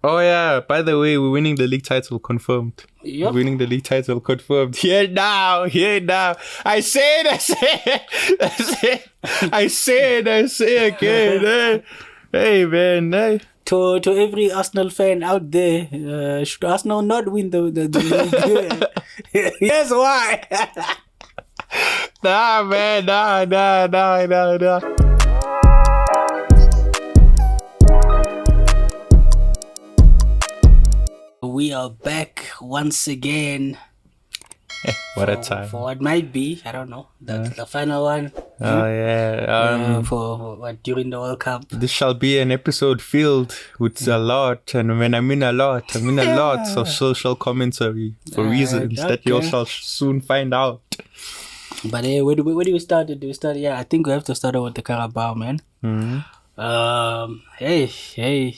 Oh yeah, by the way, we're winning the league title, confirmed. Yep. Winning the league title, confirmed. Here now. I say again. Hey man, hey. To every Arsenal fan out there, should Arsenal not win the league? Here's why. Nah, man, nah. We are back once again. What a time. For what might be, I don't know, the final one. Oh yeah. For what, during the World Cup. This shall be an episode filled with a lot, and when I mean a lot of social commentary for reasons that you shall soon find out. But hey, where do we start? Do we start? Yeah, I think we have to start with the Carabao, man. Mm-hmm. Hey.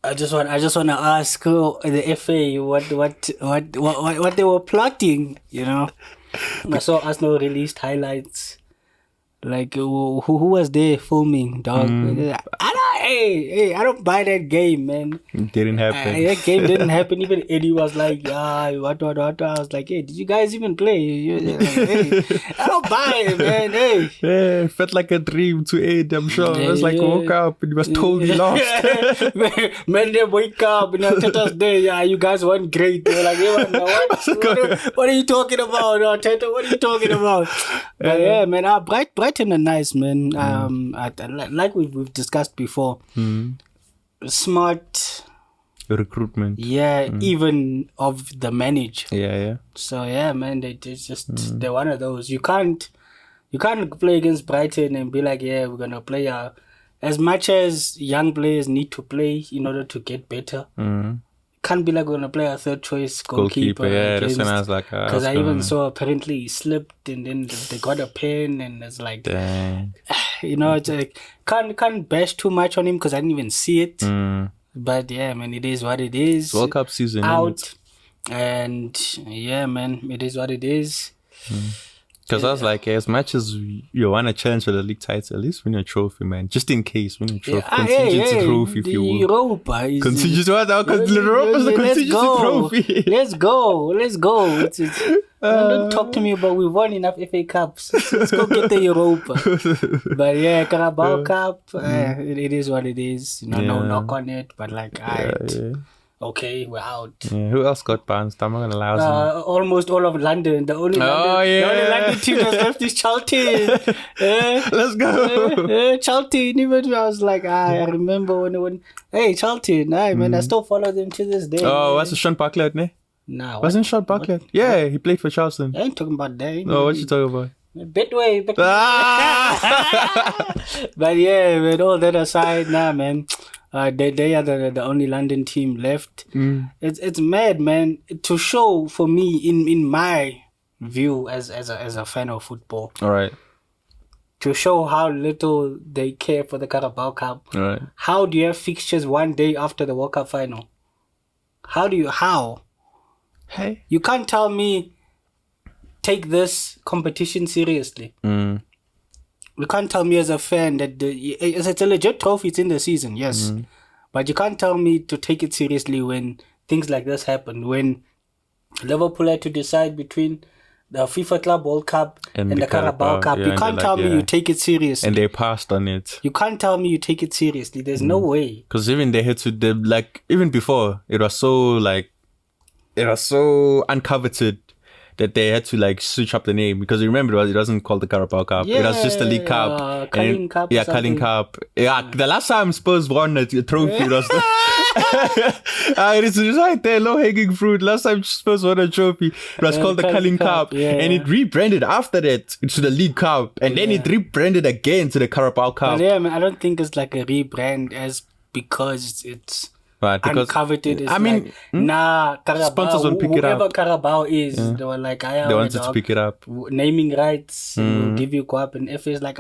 I just want to ask the FA what they were plotting, you know. I saw Arsenal released highlights. Like who was there filming, dog? I don't buy that game, man. It didn't happen. That game didn't happen. Even Eddie was like, what? I was like, hey, did you guys even play? Hey, I don't buy it, man. Hey. Yeah, it felt like a dream to Ed, I'm sure. It was like woke up and he was totally lost. Man, they wake up and Teta's there. Yeah, you guys weren't great. They're like, what are you talking about? Teta, what are you talking about? But yeah, man, Brighton are nice, man. Like we've discussed before. Smart recruitment. Yeah, even of the manager. Yeah. So yeah, man, they're one of those. You can't play against Brighton and be like, yeah, we're gonna play as much as young players need to play in order to get better. Can't be like we're gonna play a third choice goalkeeper. Yeah, that's when I was like, because I even saw apparently he slipped and then they got a pen and it's like, dang. You know, it's like can't bash too much on him because I didn't even see it. But yeah, man, it is what it is. World Cup season out, and yeah, man, it is what it is. Because I was like, as much as you want to challenge for the league title, at least win a trophy, man. Just in case, win a trophy. Contingency trophy, if you will. Europa is... Contingency, what? Europa is a contingency trophy. Let's go. Don't talk to me about we've won enough FA Cups. Let's go get the Europa. But yeah, Carabao Cup, it is what it is. No knock on it, but like, okay, we're out. Yeah, who else got bounced? I'm not gonna lie. Almost all of London. The only London team that's left is Charlton. Let's go. Charlton. Even I was like, I remember when hey, Charlton, man, I still follow them to this day. Oh, what's the Sean Bartlett, ne? Nah. Wasn't Sean Bartlett? Yeah, he played for Charlton. I ain't talking about that. Oh, what you talking about? Betway. But yeah, with all that aside, man. They are the only London team left. It's mad, man. To show for me in my view as a fan of football. All right. To show how little they care for the Carabao Cup. All right. How do you have fixtures one day after the World Cup final? How? Hey. You can't tell me take this competition seriously. You can't tell me as a fan that it's a legit trophy, it's in the season, yes. But you can't tell me to take it seriously when things like this happen. When Liverpool had to decide between the FIFA Club World Cup and the Carabao Cup. You can't tell me you take it seriously. And they passed on it. You can't tell me you take it seriously. There's no way. Because even they had to, even before, it was so uncoveted that they had to switch up the name, because you remember it wasn't called the Carabao Cup. It was just the League Cup. Carling Cup. Yeah, Carling Cup. Yeah, the last time Spurs won a trophy was it's right there, low hanging fruit. Last time Spurs won a trophy, it was called the Carling Cup, and it rebranded after that to the League Cup, and then it rebranded again to the Carabao Cup. But yeah, man, I don't think it's like a rebrand because it's uncoveted. Carabao, sponsors won't pick it up. Whoever Carabao is, they were like, they wanted to pick it up. Naming rights, we'll give you Cup, and FA is like,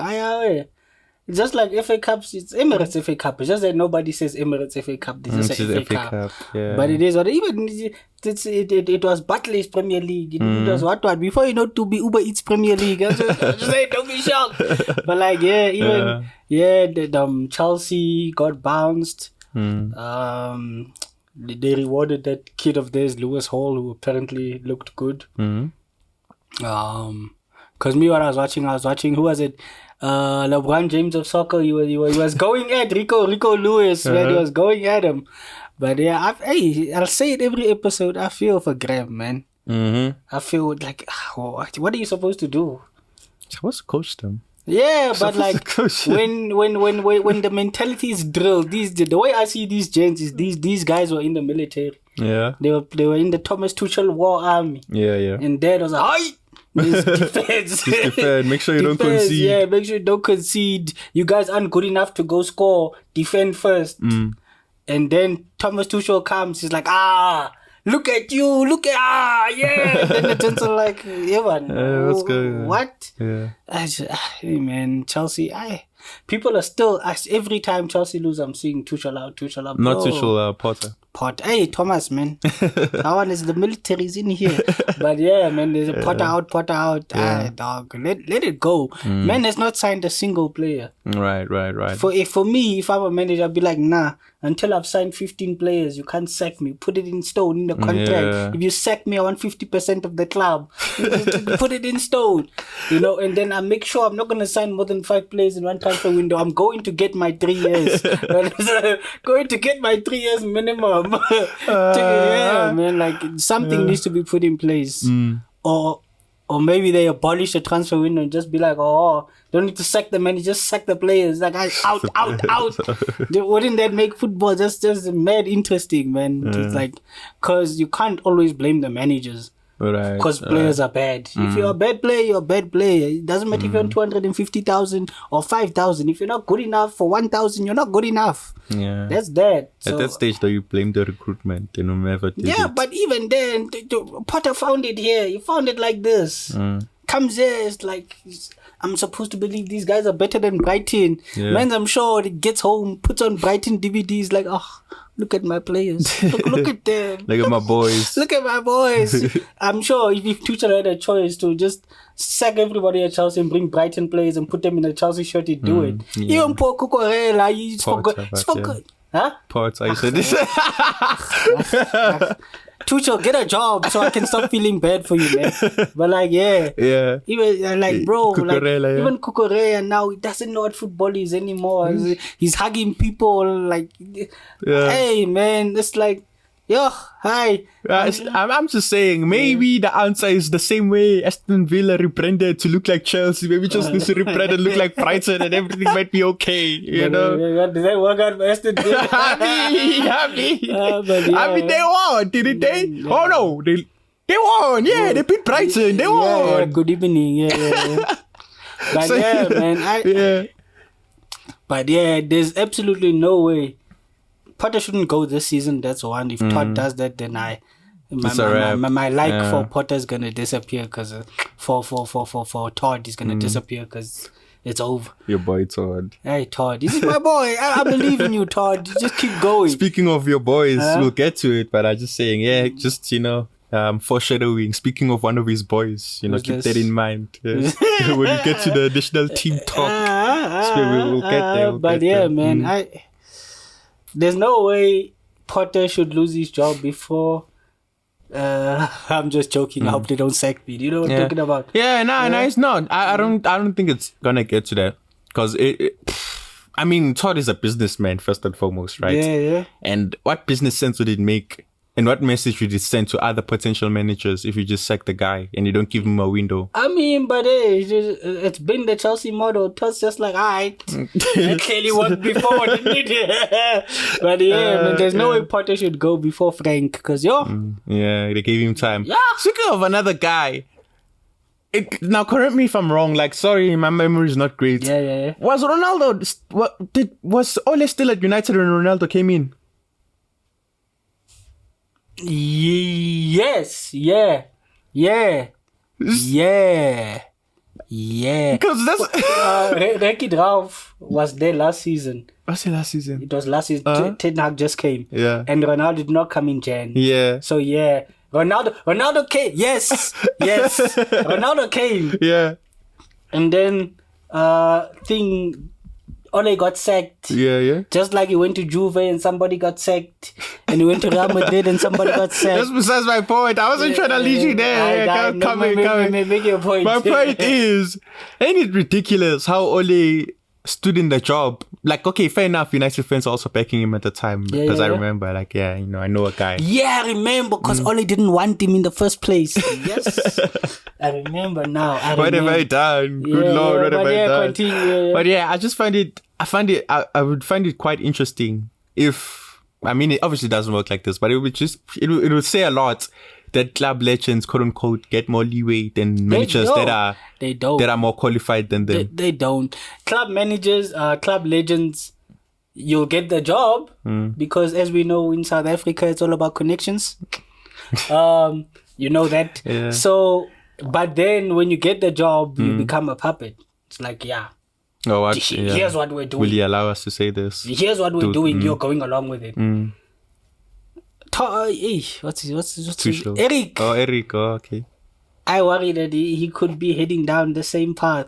it's just like FA Cups, it's Emirates FA Cup. It's just that nobody says Emirates FA Cup. They just say FA Cup. Yeah. But it is what it was Barclays Premier League. It was what before to be Uber Eats Premier League. Just say, don't be shocked. But the Chelsea got bounced. They rewarded that kid of theirs, Lewis Hall, who apparently looked good. Because me, what I was watching, who was it? LeBron James of soccer. He was going at Rico Lewis, man. He was going at him. But yeah, I'll say it every episode. I feel for Graham, man. I feel like, what are you supposed to do? Supposed to coach them. Yeah, but like when the mentality is drilled, the way I see these gents is these guys were in the military. Yeah, they were in the Thomas Tuchel War Army. Yeah. And Dad was like, "Hi, this defense. Just defend. Make sure you don't concede. Yeah, make sure you don't concede. You guys aren't good enough to go score. Defend first." And then Thomas Tuchel comes. He's like, look at you, yeah. Then the gents are like, yeah, man. That's good. What? Yeah. Hey, man, Chelsea, people are still, every time Chelsea lose, I'm seeing Tuchel out. Not Tuchel, Potter. Hey, Thomas, man. That one is the military's in here. But yeah, man, there's a Potter out. Yeah. Dog, let it go. Man has not signed a single player. Right. For me, if I'm a manager, I'd be like, nah, until I've signed 15 players, you can't sack me. Put it in stone in the contract. Yeah. If you sack me, I want 50% of the club. Put it in stone. And then I make sure I'm not going to sign more than 5 players in one transfer window. I'm going to get my 3 years. Going to get my 3 years minimum. Yeah, man, like something needs to be put in place. Or maybe they abolish the transfer window and just be like, don't need to sack the man, just sack the players. Like, out. Wouldn't that make football just mad interesting, man? It's like, because you can't always blame the managers. Right. Because players are bad. If you're a bad player, you're a bad player. It doesn't matter if you're on 250,000 or 5,000. If you're not good enough for 1,000, you're not good enough. Yeah. That's that. At that stage, though, you blame the recruitment and whoever did it. But even then, Potter found it here. He found it like this. Comes here, it's like, I'm supposed to believe these guys are better than Brighton. Yeah. Man, I'm sure he gets home, puts on Brighton DVDs, like, look at my players. Look at them. Look at my boys. Look at my boys. I'm sure if Tuchel had a choice to just sack everybody at Chelsea and bring Brighton players and put them in a Chelsea shirt, he'd do it. Yeah. Even poor Cucurella, he's forgot. Huh? Potter, I said this. Tuchel, get a job so I can stop feeling bad for you, man. But like, yeah. Even like, bro, Cucurella, even Cucurella now, he doesn't know what football is anymore. He's hugging people, like, hey, man, it's like, hi. I'm just saying, maybe the answer is the same way Aston Villa rebranded to look like Chelsea. Maybe just needs to rebrand and look like Brighton and everything might be okay, you know? Did that work out for Aston Villa? I mean, they won, didn't they? Yeah. Oh, no, they won. Yeah, they beat Brighton. They won. Yeah, good evening. Yeah. But so, man, But yeah, there's absolutely no way. Potter shouldn't go this season. That's one. If Todd does that, then my like for Potter is gonna disappear because for Todd is gonna disappear because it's over. Your boy Todd. Hey Todd, this is my boy. I believe in you, Todd. Just keep going. Speaking of your boys, we'll get to it. But I'm just saying, just foreshadowing. Speaking of one of his boys, keep that in mind. When you get to the national team talk, so we'll get there. Man, there's no way Potter should lose his job before. I'm just joking. I hope they don't sack me. You know what I'm talking about? Yeah, no, it's not. I don't think it's gonna get to that because I mean, Todd is a businessman first and foremost, right? Yeah. And what business sense would it make? And what message would it send to other potential managers if you just sack the guy and you don't give him a window? I mean, but it's been the Chelsea model. Todd's just like, alright, it clearly worked before, didn't it? But man, there's no way Potter should go before Frank because they gave him time. Yeah. Speaking of another guy, now correct me if I'm wrong. Like, sorry, my memory is not great. Yeah. Was Ronaldo? Was Ole still at United when Ronaldo came in? Yes. Yeah. Because that's Ricky Drauf was there last season. Was it last season? It was last season. Ten Hag just came. Yeah. And Ronaldo did not come in Jan. Yeah. So Ronaldo came. Yes. Ronaldo came. Yeah. And then Ole got sacked. Yeah. Just like he went to Juve and somebody got sacked. And he went to Real Madrid and somebody got sacked. That's besides my point. I wasn't trying to lead you there. Make your point. My point is, ain't it ridiculous how Ole stood in the job? Like, okay, fair enough, United fans are also backing him at the time. Because I remember, like, I know a guy. Yeah, I remember, because Ole didn't want him in the first place. Yes. I remember now. What have I done? Good Lord, what have I done? Continue. But I just I would find it quite interesting if, I mean, it obviously doesn't work like this, but it would say a lot that club legends, quote unquote, get more leeway than managers that are more qualified than them. They don't. Club managers, club legends, you'll get the job because, as we know, in South Africa, it's all about connections. You know that. Yeah. So, but then when you get the job, you become a puppet. It's like, here's what we're doing. Will you allow us to say this? Here's what we're doing. You're going along with it. What's his Eric. Oh, Eric. Oh, okay. I worry that he could be heading down the same path.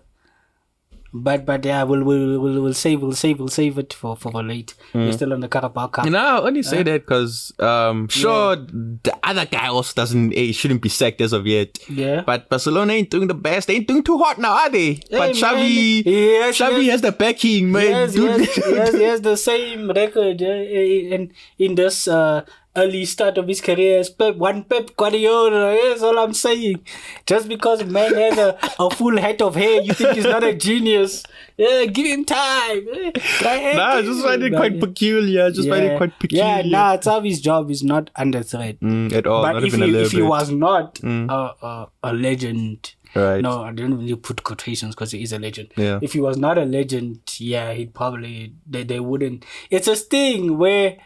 But we'll save it for late. We're still on the Carabao Cup. No, I only say that because the other guy also shouldn't be sacked as of yet. Yeah. But Barcelona ain't doing the best. They ain't doing too hot now, are they? But Xavi has the backing, man. Yes, he has the same record in this early start of his career as Pep Guardiola. That's all I'm saying. Just because man has a full head of hair, you think he's not a genius. Yeah, give him time. I just find it quite peculiar. Yeah, Xavi's job is not under threat. At all. But not if he was not a legend, right. No, I didn't really put quotations because he is a legend. Yeah. If he was not a legend, he'd probably, they wouldn't. It's a thing where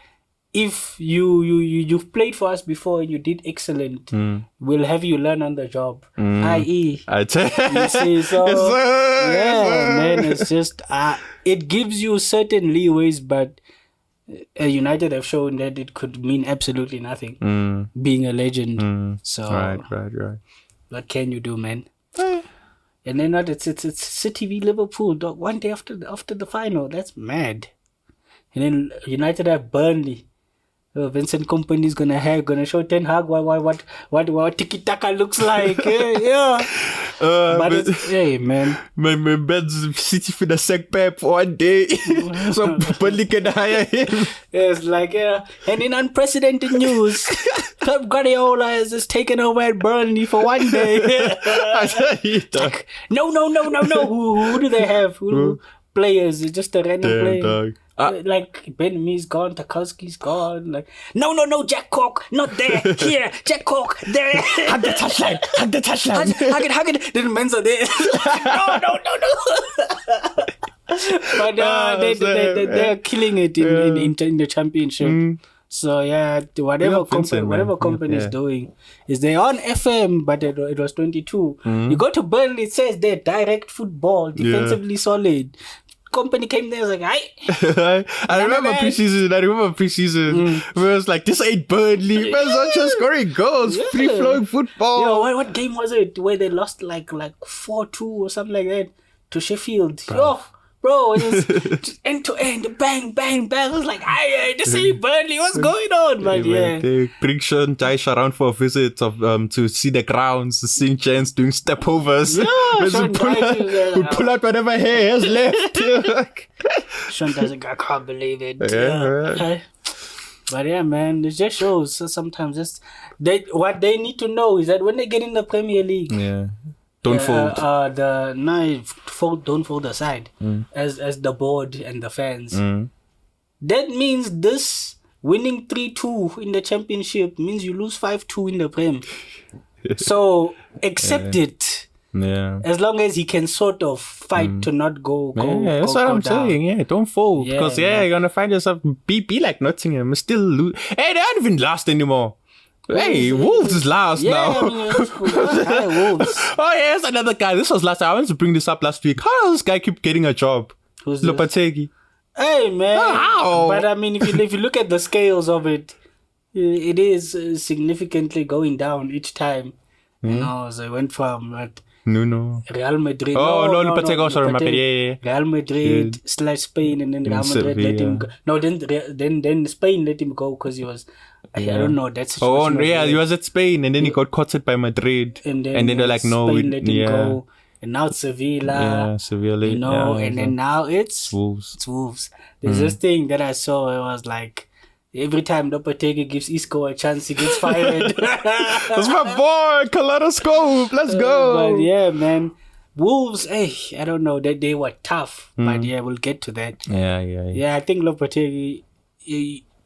if you've played for us before and you did excellent, we'll have you learn on the job. I.e. You see, so man, it's just it gives you certain leeways, but United have shown that it could mean absolutely nothing being a legend. So right. What can you do, man? And then it's City v Liverpool, dog. One day after the final, that's mad. And then United have Burnley. Vincent Kompany is gonna show Ten Hag what tiki taka looks like. But hey man, my man's City for the sack Pep one day, so Burnley can hire him. It's like and in unprecedented news, Pep Guardiola has just taken over at Burnley for one day. Like, no. Who do they have? Players? It's just a random player. Dog. Like Ben Mee's gone, Tarkowski's gone. Like no, Jack Cork, not there. Here, Jack Cork, there. Hug the touchline. Hug it. Then Mensa there. No. But they're killing it in the championship. So whatever company's doing is they're on FM, but it was 22. You go to Burnley, it says they're direct football, defensively solid. Company came there, was like, I remember preseason. Where it was like, this ain't Burnley. Man's not just scoring goals, free flowing football. Yo, what game was it where they lost like 4-2 or something like that to Sheffield? Bro, it was just end to end, bang. I was like, this ain't Burnley. What's going on? But they bring Sean Dyche around for a visit to see the grounds, seeing Chance doing stepovers. Would pull out whatever hair he has left. Sean Dyche, I can't believe it. But man, it just shows. So sometimes what they need to know is that when they get in the Premier League, don't fold. Don't fold aside as the board and the fans. That means this winning 3-2 in the championship means you lose 5-2 in the Prem. So accept it. Yeah. As long as he can sort of fight to not go. That's what I'm saying. Yeah, don't fold because you're gonna find yourself be like Nottingham, still lose. Hey, they aren't even last anymore. Hey, Wolves is last now. Wolves. Oh, yes, another guy. This was last time. I wanted to bring this up last week. How does this guy keep getting a job? Who's Lopetegui. Hey, man. How? But I mean, if you look at the scales of it, it is significantly going down each time. You know, so it went from No. Real Madrid. Oh, no, Lopetegui. Sorry, my bad. Yeah. Real Madrid / Spain, and then Real Madrid let him go. No, then Spain let him go because he was. I don't know. That's he was at Spain, and then he got caught by Madrid, and then they're like, no, Spain let him go. And now it's Sevilla. Yeah, Sevilla. You know, and then now it's Wolves. It's Wolves. There's this thing that I saw. It was like, every time Lopetegui gives Isco a chance, he gets fired. That's my boy, Kaleidoscope. Let's go. But yeah, man. Wolves, I don't know. They were tough. But yeah, we'll get to that. Yeah. Yeah, I think Lopetegui,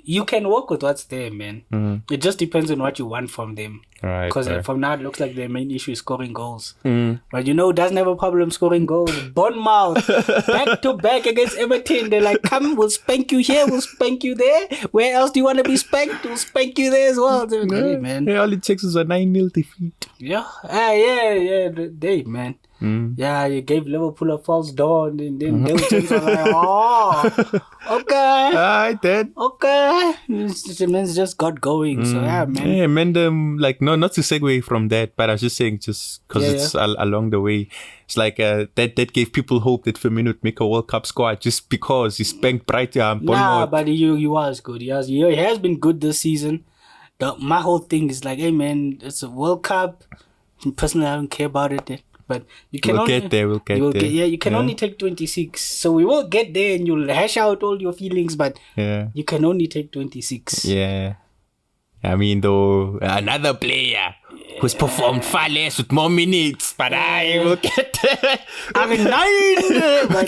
you can work with what's there, man. It just depends on what you want from them. Right. Because from now it looks like their main issue is scoring goals. But doesn't have a problem scoring goals. Bournemouth, back to back against Everton. They're like, come, we'll spank you here, we'll spank you there. Where else do you want to be spanked? We'll spank you there as well. Hey, man. Yeah, all it takes is a 9-0 defeat. Yeah. They, man. Yeah, you gave Liverpool a false dawn, and then they were just like, oh, okay. I did. Okay. The man's just got going. So, yeah, man. Yeah, man, like, not to segue from that, but I was just saying, just because it's along the way, it's like that gave people hope that Firmino would make a World Cup squad just because he spanked Brighton. Nah, but he was good. He has been good this season. My whole thing is like, hey, man, it's a World Cup. Personally, I don't care about it. But you can we'll get there. You can only take 26. So we will get there and you'll hash out all your feelings, but you can only take 26. Yeah. I mean, though, another player who's performed far less with more minutes, but I will get there. I mean, 9! But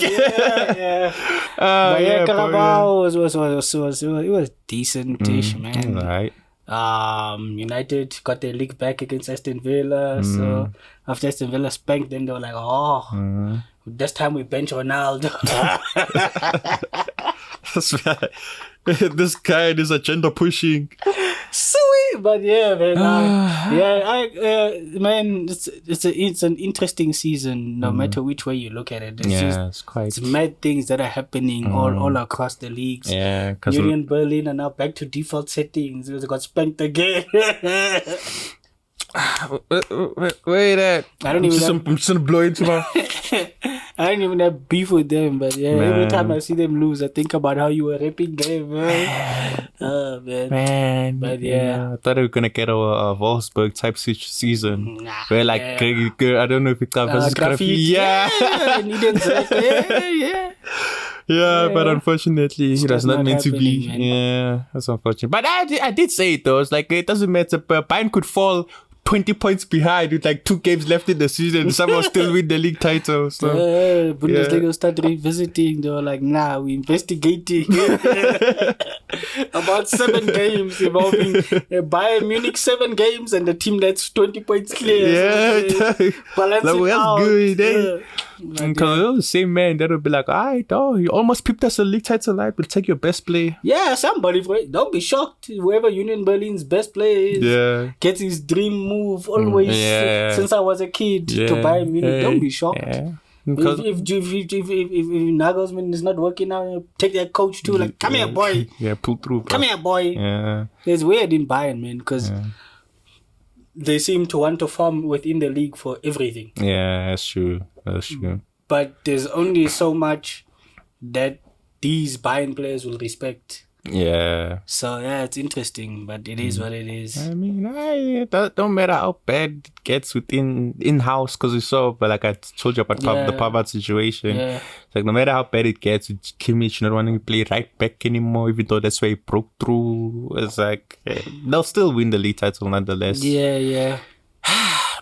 Carabao was decent-ish, man. Right. United got their league back against Aston Villa. So after Aston Villa spanked them, they were like, this time we bench Ronaldo. That's right. This guy is agenda pushing. Sweet, but yeah, man. Man, it's an interesting season. No matter which way you look at it, it's mad things that are happening all across the leagues. Yeah, Union Berlin are now back to default settings. They got spanked again. Wait at. I'm just gonna blow into my. I don't even have beef with them, but every time I see them lose, I think about how you were rapping them, man. Oh, man. But I thought we were gonna get a Wolfsburg type season. Where like, I don't know if it's graffiti. Yeah. Yeah, but unfortunately, it was not meant to be. Man. Yeah, that's unfortunate. But I did say it though. It's like, it doesn't matter. Bayern could fall 20 points behind with like 2 games left in the season and somehow still win the league title. So Bundesliga start revisiting. They were like, nah, we're investigating about 7 games involving Bayern Munich, 7 games, and the team that's 20 points clear. Yeah, balancing out. Good, eh? Because the same man that would be like, alright, you almost pipped us a league title, right? We'll take your best player. Yeah, somebody. Don't be shocked. Whoever Union Berlin's best player is gets his dream move always since I was a kid to Bayern Munich. Don't be shocked. Yeah. If Nagelsmann is not working out, take that coach too. Like, come here, boy. Yeah, pull through. Bro. Come here, boy. Yeah. It's weird in Bayern, man, because they seem to want to farm within the league for everything. Yeah, that's true. But there's only so much that these Bayern players will respect. Yeah. So, it's interesting, but it is what it is. I mean, it don't matter how bad it gets in-house, because we saw, but like I told you about the Pavard situation. Yeah. It's like, no matter how bad it gets, Kimmich not wanting to play right back anymore, even though that's where he broke through. It's like, they'll still win the league title nonetheless. Yeah.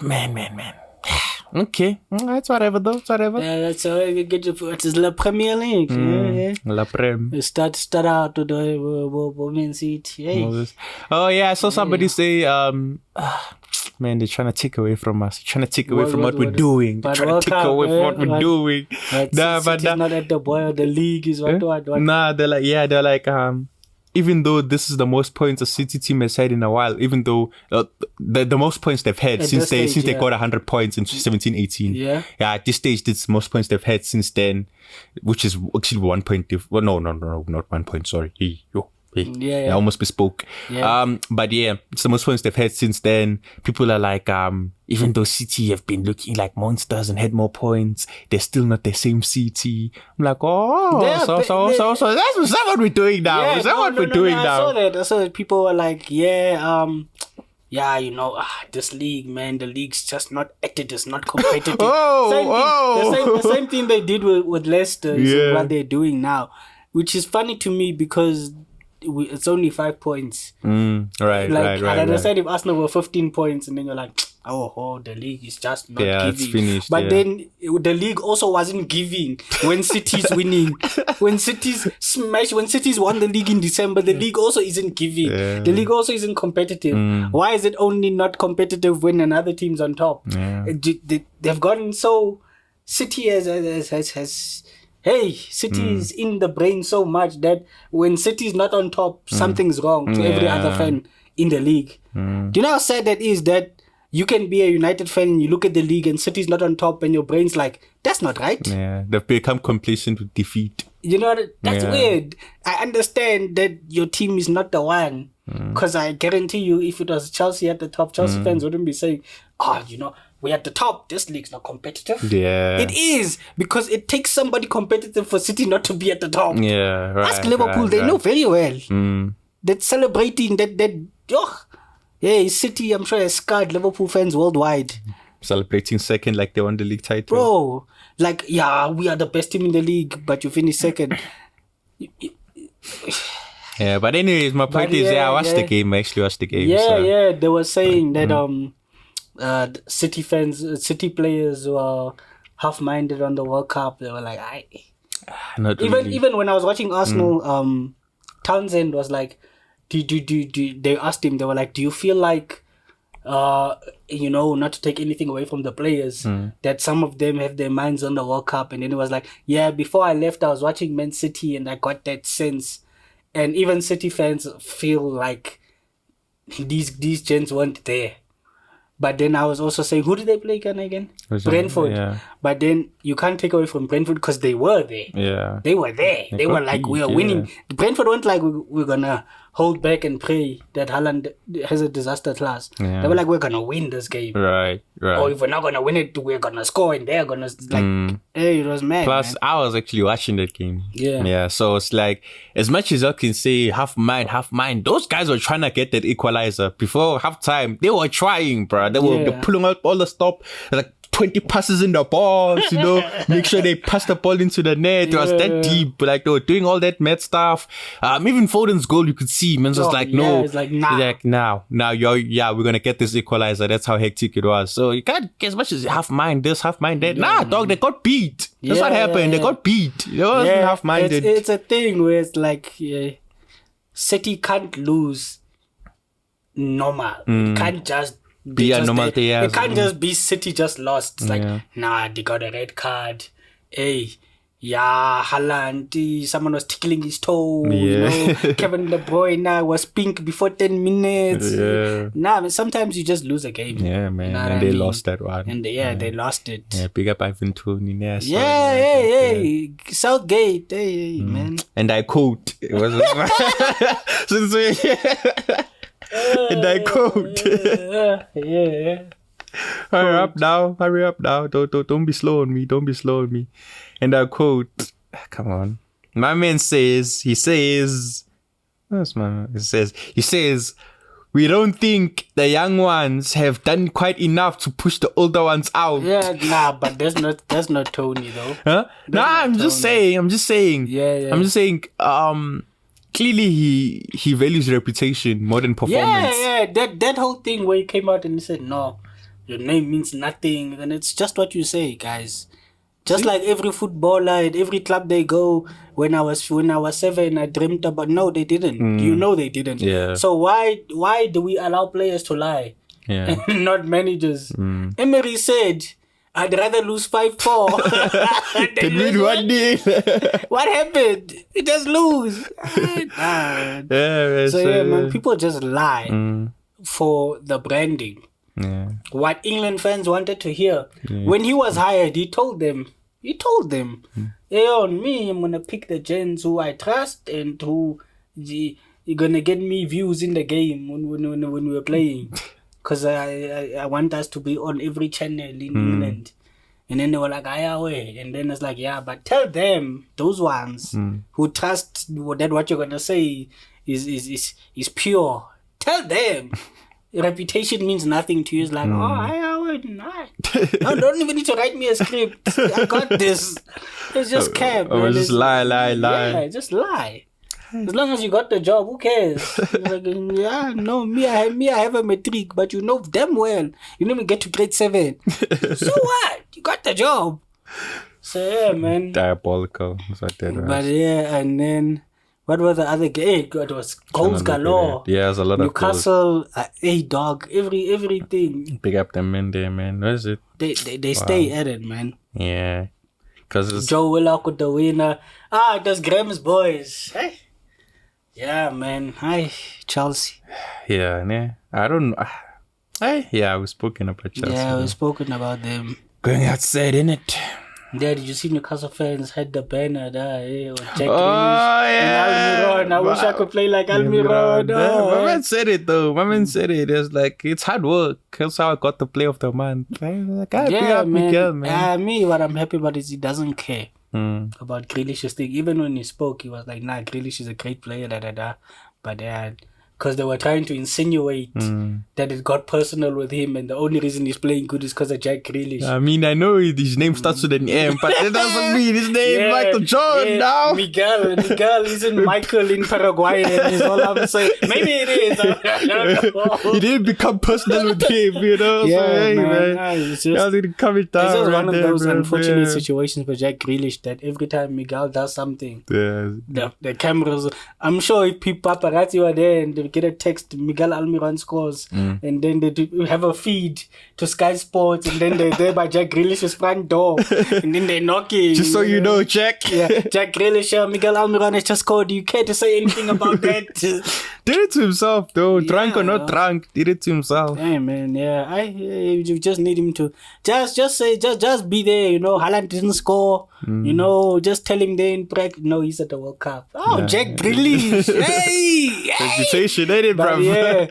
Man. Okay, that's whatever though. It's whatever. Yeah, that's how you get your. It is La Premier League. La Prem. Start out to the women's seat. Hey. Oh yeah, I saw somebody say, man, they're trying to take away from us. They're trying to take away from what we're doing. They're trying to take away from what we're doing. But not at the boy of the league is what. Nah, they're like, even though this is the most points a City team has had in a while, even though the most points they've had since they got 100 points in 17-18. Yeah, at this stage, this is the most points they've had since then, which is actually 1 point. Well, no, not 1 point. Sorry, I almost bespoke. But yeah, it's the most points they've had since then. People are like, even though City have been looking like monsters and had more points, they're still not the same City. I'm like, so that's what we're doing now. Is that what we're doing now? I saw that people were like, this league, man, the league's just not active, it's not competitive. The same thing they did with Leicester is what they're doing now, which is funny to me because it's only 5 points. Right. I understand if Arsenal were 15 points and then you're like, the league is just not giving. It's finished. But then the league also wasn't giving when City's winning. When City's won the league in December, the league also isn't giving. The league also isn't competitive. Why is it only not competitive when another team's on top? They've gotten so... City has City is in the brain so much that when City is not on top, something's wrong to every other fan in the league. Do you know how sad that is, that you can be a United fan and you look at the league and City's not on top and your brain's like, that's not right. Yeah, they've become complacent with defeat. You know, that's weird. I understand that your team is not the one. Because I guarantee you, if it was Chelsea at the top, Chelsea fans wouldn't be saying, we're at the top, this league's not competitive. Yeah. It is, because it takes somebody competitive for City not to be at the top. Yeah, right. Ask Liverpool, they know very well. That celebrating City, I'm sure, has scarred Liverpool fans worldwide. Celebrating second like they won the league title. Bro, like, we are the best team in the league, but you finish second. Yeah, but anyways, my point is, I watched the game. I actually watched the game. They were saying that City players were half-minded on the World Cup. They were like, even when I was watching Arsenal, Townsend was like, they asked him, they were like, do you feel like, not to take anything away from the players, that some of them have their minds on the World Cup? And then it was like, before I left, I was watching Man City and I got that sense. And even City fans feel like these gents weren't there. But then I was also saying, who did they play again? Brentford. Yeah. But then you can't take away from Brentford because they were there. Yeah. They were there. They were like, we are winning. Brentford weren't like, we're going to hold back and pray that Haaland has a disaster class. Yeah. They were like, we're going to win this game. Right. Or if we're not going to win it, we're going to score and they're going to, it was mad. Plus, man. I was actually watching that game. Yeah. Yeah. So it's like, as much as I can say half mind, those guys were trying to get that equalizer before halftime. They were trying, bro. They were pulling out all the stop. Like 20 passes in the box, make sure they pass the ball into the net. It was that deep. Like, they were doing all that mad stuff. Even Foden's goal, you could see, man, was like, no. It's like, nah. Like, now, we're going to get this equalizer. That's how hectic it was. So you can't get as much as half mind this, half mind that. Nah, dog, they got beat. That's what happened. They got beat. They wasn't half-minded. It's a thing where it's like, City can't lose normal. It can't just be a normal day. It can't just be City just lost. It's like, they got a red card. Haaland, someone was tickling his toe. Kevin De Bruyne was pink before 10 minutes. Sometimes you just lose a game. Yeah, man. And they lost that one. And they lost it. Yeah, big up Ivan Toney. Southgate, man. And I quote, it was and I quote, hurry up now, don't be slow on me, and I quote, come on, my man says, he says, we don't think the young ones have done quite enough to push the older ones out. But that's not Tony though. Huh? I'm just saying. Clearly, he values reputation more than performance. That whole thing where he came out and he said, no, your name means nothing. And it's just what you say, guys. Just like every footballer at every club they go, when I was 7, I dreamt about... No, they didn't. You know they didn't. Yeah. So why do we allow players to lie? Yeah. Not managers. Emery said, I'd rather lose 5-4 than win 1-0. What happened? We just lose. Man, people just lie for the branding. Yeah. What England fans wanted to hear. When he was hired, he told them, hey, on me, I'm going to pick the gents who I trust and who you're gonna get me views in the game when we were playing, because I want us to be on every channel in England. And then they were like, away. And then it's like, yeah, but tell them, those ones who trust that what you're gonna say is pure. Tell them. Reputation means nothing to you. It's like, no, don't even need to write me a script. I got this. It's just cap. Just lie. Yeah, just lie. As long as you got the job, who cares? Like, I have a matric, but you know damn well you never get to grade 7. So what? You got the job. So yeah, man. Diabolical. But yeah, and then what was the other game? It was goals galore. Yeah, there's a lot of Newcastle, dog, everything. Pick up them men there, man. What is it? They stay at it, man. Yeah. Because Joe Willock with the winner. It was Graham's boys. Hey. Yeah, man. Hi, Chelsea. Yeah, nah. I don't know. Yeah, we've spoken about Chelsea. Yeah, we've spoken about them. Going outside, innit? Yeah, did you see Newcastle fans had the banner there? Jack yeah. and Almiron. I wish I could play like Almiron. My man said it though. My man said it. It's like, it's hard work. That's how I got the play of the month. Like, yeah, man. Miguel, man. Me, what I'm happy about is he doesn't care about Grealish's thing. Even when he spoke, he was like, Grealish is a great player, But because they were trying to insinuate that it got personal with him, and the only reason he's playing good is because of Jack Grealish. I mean, I know his name starts with an M, but that doesn't mean his name Michael John now. Miguel isn't Michael in Paraguay, and is all I'm saying. Maybe it is. I don't know. He didn't become personal with him, you know. Yeah, so, hey, man. It's just one of those unfortunate situations for Jack Grealish that every time Miguel does something, the cameras. I'm sure if paparazzi were there and they get a text, Miguel Almiron scores, and then they have a feed to Sky Sports, and then they're there by Jack Grealish's front door, and then they're knocking. Just so you know, Jack. Yeah, Jack Grealish, Miguel Almiron has just scored. Do you care to say anything about that? Did it to himself, though. Drunk or not drunk, did it to himself. Hey, man, yeah. You just need him to just say, just be there. You know, Haaland didn't score. You know, just tell him there in practice. No, he's at the World Cup. Jack Grealish. Hey. Reputation, ain't it, bro? Yeah.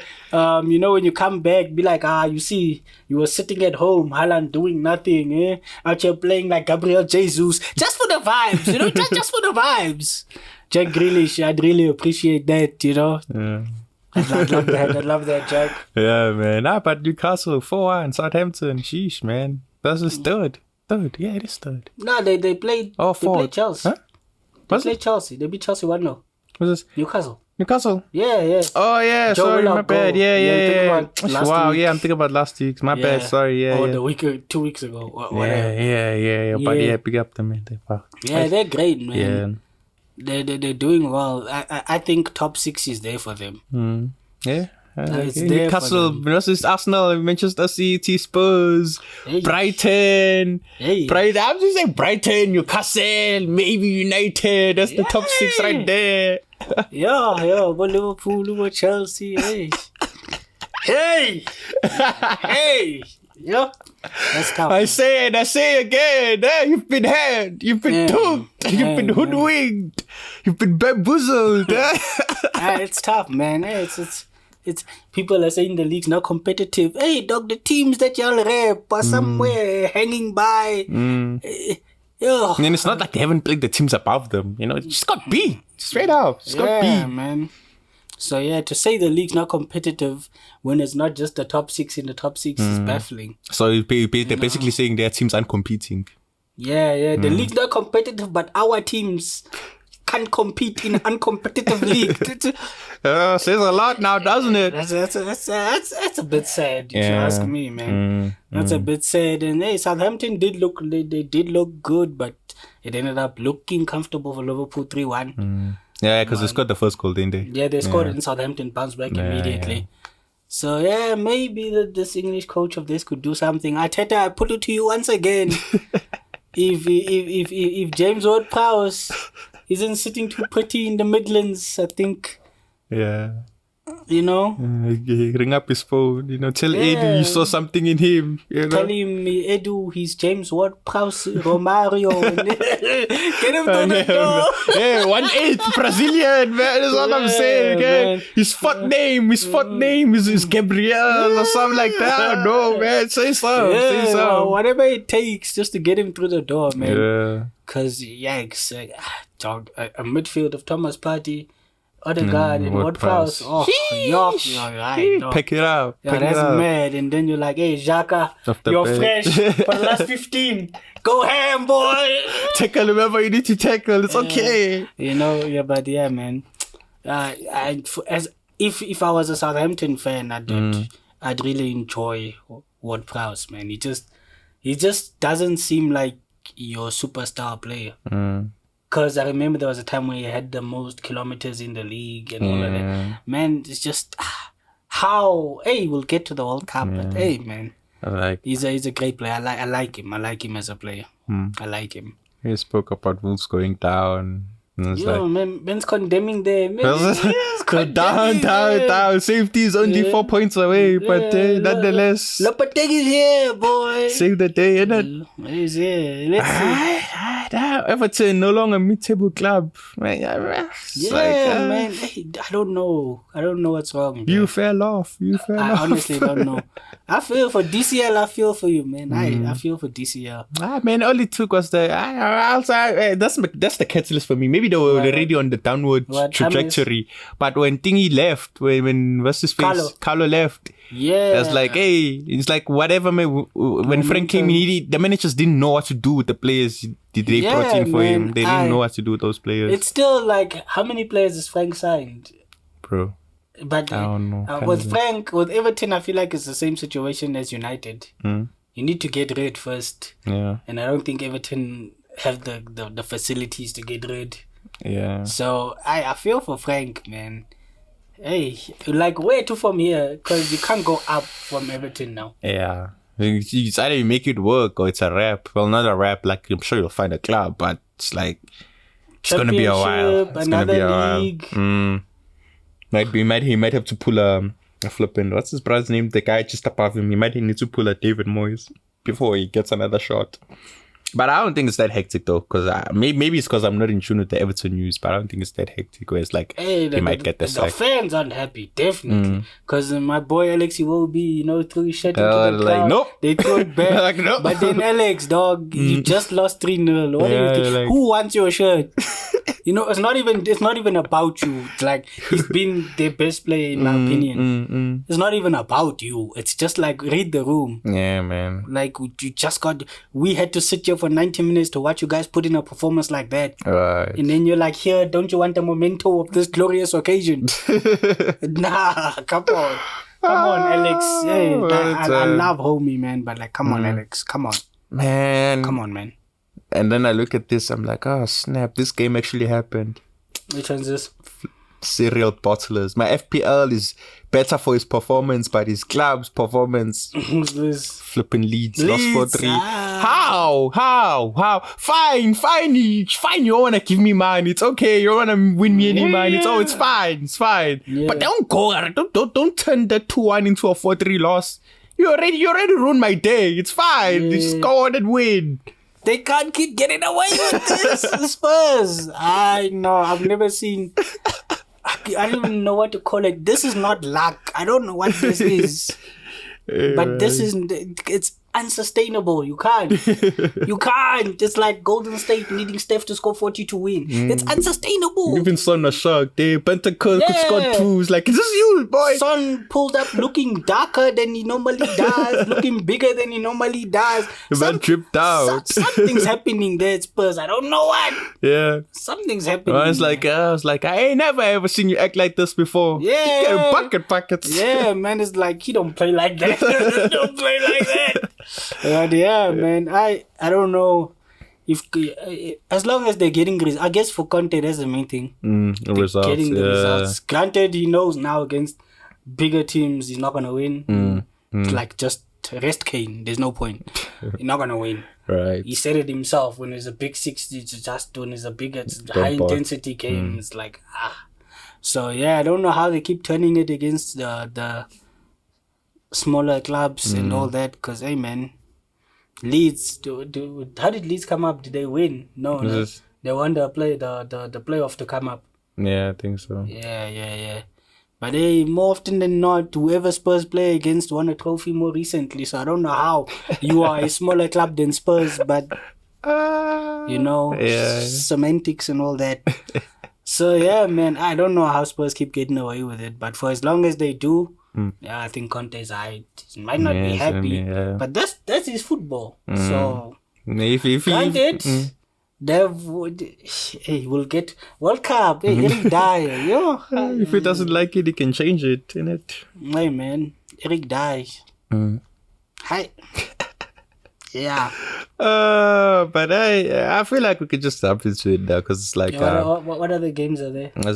You know, when you come back, be like, you see, you were sitting at home, Haaland doing nothing, out here playing like Gabriel Jesus, just for the vibes, you know, just for the vibes. Jack Grealish, I'd really appreciate that, you know. Yeah. I'd love that, Jack. Yeah, man. But Newcastle 4-1, Southampton, sheesh, man. That's just third. Yeah, it is third. No, they played. Oh, fourth. They played Chelsea. Huh? They played Chelsea. They beat Chelsea 1-0. What's this? Newcastle. Yeah. Oh, yeah. Sorry, my bad. Yeah. Wow, week. I'm thinking about last week. My bad. Sorry. Yeah. The week, 2 weeks ago. Yeah. But yeah, pick up the man. Yeah, they're great, man. Yeah. They're doing well. I think top 6 is there for them. Yeah. Newcastle versus Arsenal, Manchester City, Spurs, Brighton. Brighton. I'm just saying Brighton, Newcastle, maybe United. That's the top 6 right there. Yeah. But Liverpool, Chelsea. Hey. Yeah. That's tough. I say again. You've been had. You've been duped. You've been hoodwinked. You've been bamboozled. It's tough, man. It's people are saying the league's not competitive. Hey, dog, the teams that y'all rep are somewhere hanging by. And it's not like they haven't played the teams above them. You know, it just got beat. Straight up. Just got beat. Man. So, to say the league's not competitive when it's not just the top 6 in the top 6 is baffling. So, they're basically saying their teams aren't competing. Yeah. The league's not competitive, but our teams can't compete in an uncompetitive league. Says a lot now, doesn't it? That's a bit sad, if you ask me, man. That's a bit sad. And Southampton did look good, but it ended up looking comfortable for Liverpool 3-1. Yeah, because they scored the first goal, didn't they? Yeah, they scored and Southampton bounced back immediately. Yeah. So maybe this English coach of this could do something. Arteta, I put it to you once again. If James Ward-Prowse isn't sitting too pretty in the Midlands, I think. Yeah. You know, ring up his phone. Tell Edu you saw something in him. Tell him, Edu, he's James Ward-Prowse, Romario. Get him to the door. Yeah, 1/8 Brazilian, man. That's what I'm saying. Okay? His fourth name is Gabriel or something like that. No, man. Say something. Say something. Whatever it takes just to get him through the door, man. Yeah. Because, yikes, a midfield of Thomas Partey, Odegaard and Ward-Prowse. Oh, Pick it up. That's mad. And then you're like, hey, Xhaka, you're fresh for the last 15. Go ham, boy. Tackle whoever you need to tackle. It's okay. But yeah, man. If I was a Southampton fan, I'd really enjoy Ward-Prowse, man. He just doesn't seem like your superstar player. Because I remember there was a time where he had the most kilometers in the league and all of that. Man, it's just how we'll get to the World Cup, but hey, man, he's a great player. I like him. I like him as a player. I like him. He spoke about Wolves going down. Man's condemning them. Down. Safety is only 4 points away, but nonetheless. Lopetegui's here, boy. Save the day, innit? He's here. Let's see. Everton no longer mid-table club. Man, man. Hey, I don't know what's wrong. You fell off. I honestly don't know. I feel for DCL. I feel for you, man. I feel for DCL. Man, all it took was that's the catalyst for me. Maybe they were already on the downward trajectory. But when Thingy left, when what's his face? Carlo left. Yeah. It's like, it's like whatever. When Frank came in, the managers didn't know what to do with the players they brought in for him. They didn't know what to do with those players. It's still like, how many players has Frank signed? Bro. But I don't know. with Everton, I feel like it's the same situation as United. You need to get rid first. Yeah. And I don't think Everton have the facilities to get rid. Yeah. So I feel for Frank, man. Hey, like where to from here? Because you can't go up from Everton now. Yeah. It's either you make it work or it's a wrap. Well, not a wrap. Like, I'm sure you'll find a club, but it's like, it's going to be a while. It's going to be a league. While. He might have to pull a flipping, what's his brother's name? The guy just above him. He might need to pull a David Moyes before he gets another shot. But I don't think it's that hectic though, because maybe it's because I'm not in tune with the Everton news, but I don't think it's that hectic where it's like, he might get the sack. The fans aren't happy, definitely. Because my boy Alex Iwobi, threw his shit into the crowd. Nope. They threw it back. Like, nope. But then Alex, dog, you just lost 3-0. What do you think? Like, who wants your shirt? It's not even about you. It's like, he's been the best player in my opinion. It's not even about you. It's just like, read the room. Yeah, man. Like, we had to sit here for 90 minutes to watch you guys put in a performance like that. Right. And then you're like, here, don't you want a memento of this glorious occasion? Nah, come on. Come on, Alex. Hey, I love homie, man, but like, come on, Alex. Come on. Man. Come on, man. And then I look at this, I'm like, oh, snap, this game actually happened. Which one's this? Serial bottlers. My FPL is better for his performance, but his club's performance. Who's this? Flipping Leeds. Lost 4-3. How? Fine. You don't want to give me mine. It's okay. You don't want to win me any mine. It's fine. Yeah. But don't turn the 2-1 into a 4-3 loss. You already ruined my day. It's fine. Yeah. Just go on and win. They can't keep getting away with this. The Spurs. I know. I've never seen. I don't even know what to call it. This is not luck. I don't know what this is. But this is. It's unsustainable. You can't. It's like Golden State needing Steph to score 40 to win. It's unsustainable. Even Son was shocked. Bentancur could score 2. It's like, is this you, boy? Son pulled up looking darker than he normally does, looking bigger than he normally does. Man tripped out. Something's happening there at Spurs. I don't know what. Yeah. Something's happening. I was like, I ain't never ever seen you act like this before. Yeah. You get buckets. Yeah, man. It's like, he don't play like that. Don't play like that. Yeah, man. I don't know if as long as they're getting results. I guess for Conte that's the main thing. Results. Getting the results. Granted, he knows now against bigger teams he's not gonna win. Like just rest Kane. There's no point. You're not gonna win. Right. He said it himself when there's a big 60. Just when there's a bigger high intensity game. It's like So yeah, I don't know how they keep turning it against the smaller clubs and all that. Because hey man, Leeds, how did Leeds come up? Did they win? No. They won the playoff to come up. Yeah, I think so. Yeah. But hey, more often than not, whoever Spurs play against won a trophy more recently. So I don't know how you are a smaller club than Spurs, but semantics and all that. So yeah, man, I don't know how Spurs keep getting away with it. But for as long as they do, I think Conte's he might not be happy, but that's his football. So if we'll get World Cup. Hey, Eric Dyer, if he doesn't like it, he can change it, innit? Hey man, Eric Dyer. Hi. Yeah. But I feel like we could just jump into it now because it's like what other games are there? By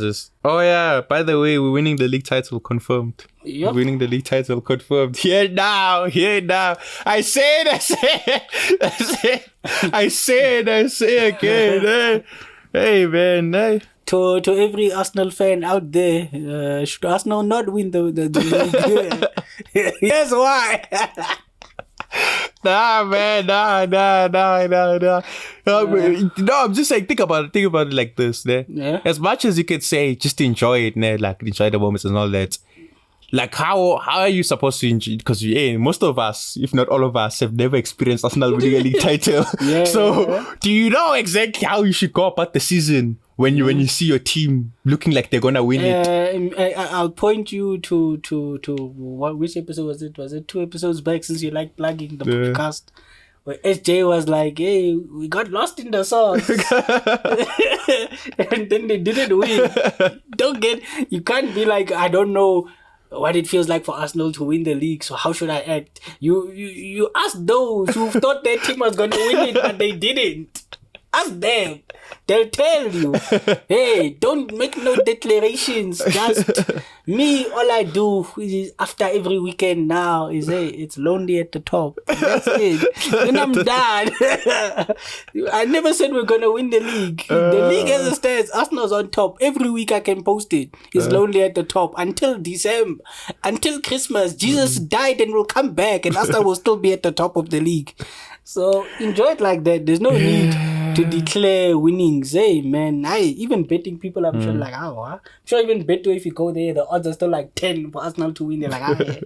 the way, we're winning the league title confirmed. Yep. Winning the league title confirmed. Here now. I say again. Hey man, hey. To every Arsenal fan out there, should Arsenal not win the league? Here's why. Nah, man, nah. No, I'm just saying, think about it like this, né? Yeah. As much as you can say, just enjoy it, né? Like enjoy the moments and all that. Like how are you supposed to enjoy? Because most of us, if not all of us, have never experienced Arsenal winning a league title. Do you know exactly how you should go about the season when you see your team looking like they're gonna win it? I'll point you to which episode was it? Was it 2 episodes back, since you like plugging the podcast? Where SJ was like, hey, we got lost in the sauce. And then they didn't win. You can't be like, I don't know what it feels like for Arsenal to win the league, so how should I act? You ask those who thought their team was going to win it, but they didn't. Ask them. They'll tell you, hey, don't make no declarations. Just me, all I do is after every weekend now is, hey, it's lonely at the top. That's it. Then I'm done. I never said we're going to win the league. The league as it stands, Arsenal's on top. Every week I can post it. It's lonely at the top until December. Until Christmas. Jesus died and will come back and Arsenal will still be at the top of the league. So enjoy it like that. There's no need to declare winnings. Hey man, even betting people, I'm sure like, I'm sure even bet if you go there, the odds are still like 10 for Arsenal to win. They're like,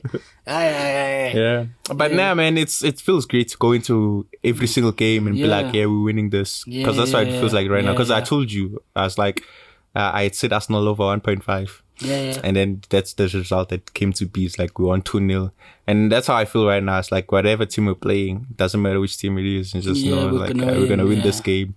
yeah. But now, man, it feels great to go into every single game and be like, yeah, we're winning this, because that's what it feels like right now. Because I told you, I was like, I had said Arsenal over 1.5. Yeah. And then that's the result that came to be. It's like we won 2-0. And that's how I feel right now. It's like whatever team we're playing, doesn't matter which team it is, and just know like we're gonna win this game.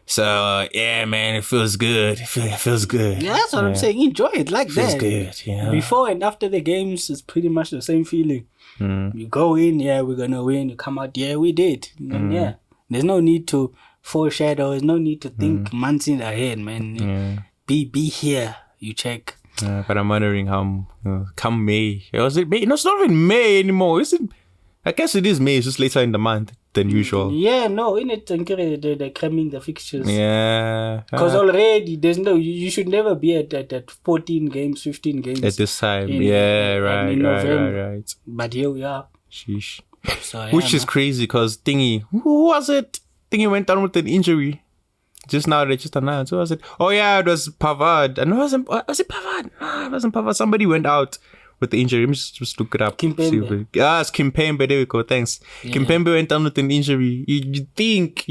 So yeah, man, it feels good. It feels good. Yeah, that's what I'm saying. Enjoy it like feels that. Feels good. Yeah. Before and after the games, it's pretty much the same feeling. You go in, yeah, we're gonna win. You come out, yeah, we did. And yeah, there's no need to foreshadow. There's no need to think months in ahead, man. Yeah. Be here. You check. But I'm wondering how come May. Was it May? No, it's not even May anymore. Is it? I guess it is May. It's just later in the month than usual. Yeah, no, in it, they're cramming the fixtures. Yeah. Because already there's you should never be at 14 games, 15 games. At this time. Right. But here we are. Sheesh. So, which is crazy because Thingy, who was it? Thingy went down with an injury. Just now they just announced. Who was it? Oh yeah, it was Pavard. And was it Pavard? No, it wasn't Pavard. Somebody went out with the injury. Let me just look it up. Kimpembe. It's Kimpembe. There we go. Thanks. Yeah. Kimpembe went down with an injury. You think,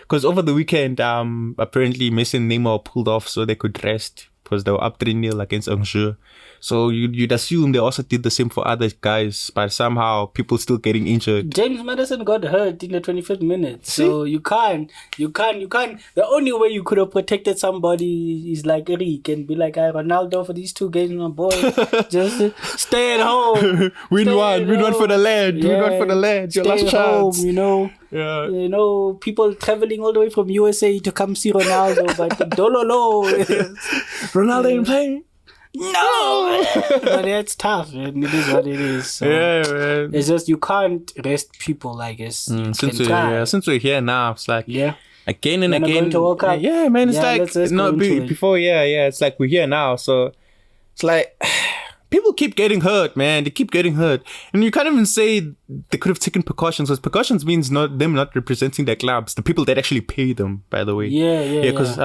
because over the weekend, apparently Messi and Neymar pulled off so they could rest because they were up 3-0 against Angers. So you'd assume they also did the same for other guys, but somehow people still getting injured. James Maddison got hurt in the 25th minute. So you can't. The only way you could have protected somebody is like Eric and be like, Ronaldo, for these 2 games, my boy, just stay at home. Win one for the land. Yeah. Win one for the land. Your last chance. Home, Yeah. You know, people traveling all the way from USA to come see Ronaldo, but Dololo. Ronaldo ain't playing. No! But it's tough, man. It is what it is. So yeah, man. It's just you can't rest people, I guess. Since we're here now, it's like again and You're not again. going to World Cup? Yeah, man. It's Yeah, like let's go into it. before. Yeah. It's like we're here now, so it's like people keep getting hurt, man. They keep getting hurt, and you can't even say they could have taken precautions. Because precautions means them not representing their clubs, the people that actually pay them. By the way, Yeah. Because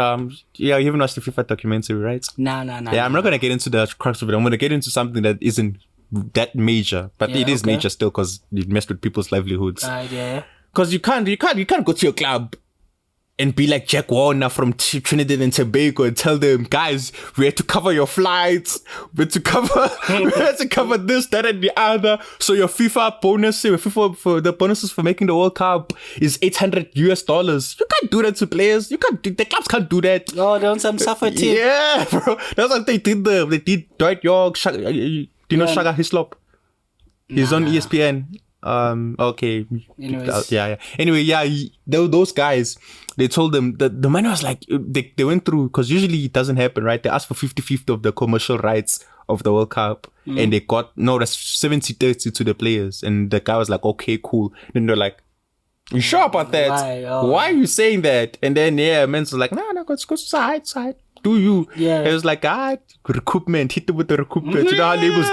you haven't watched the FIFA documentary, right? Nah. Yeah, I'm not gonna get into the crux of it. I'm gonna get into something that isn't that major, but it is major still because it messed with people's livelihoods. Yeah. Because you can't go to your club and be like Jack Warner from Trinidad and Tobago and tell them, guys, we had to cover your flights, we had to cover this, that, and the other. So your FIFA bonus, for the bonuses for making the World Cup is $800. You can't do that to players. The clubs can't do that. Oh, they're on some suffer team. Yeah, bro. That's what they did. They did Dwight York. Shaka Hislop. He's on ESPN. Okay. Anyways. Yeah. Anyway, those guys, they told them that the money was like, they went through, because usually it doesn't happen, right? They asked for 50-50 of the commercial rights of the World Cup, and they got, that's 70-30 to the players. And the guy was like, okay, cool. Then they're like, you sure about that? Why are you saying that? And then, Men's like, no, go side. Do you? Yeah. It was like, recoupment, hit them with the recoupment. You know how labels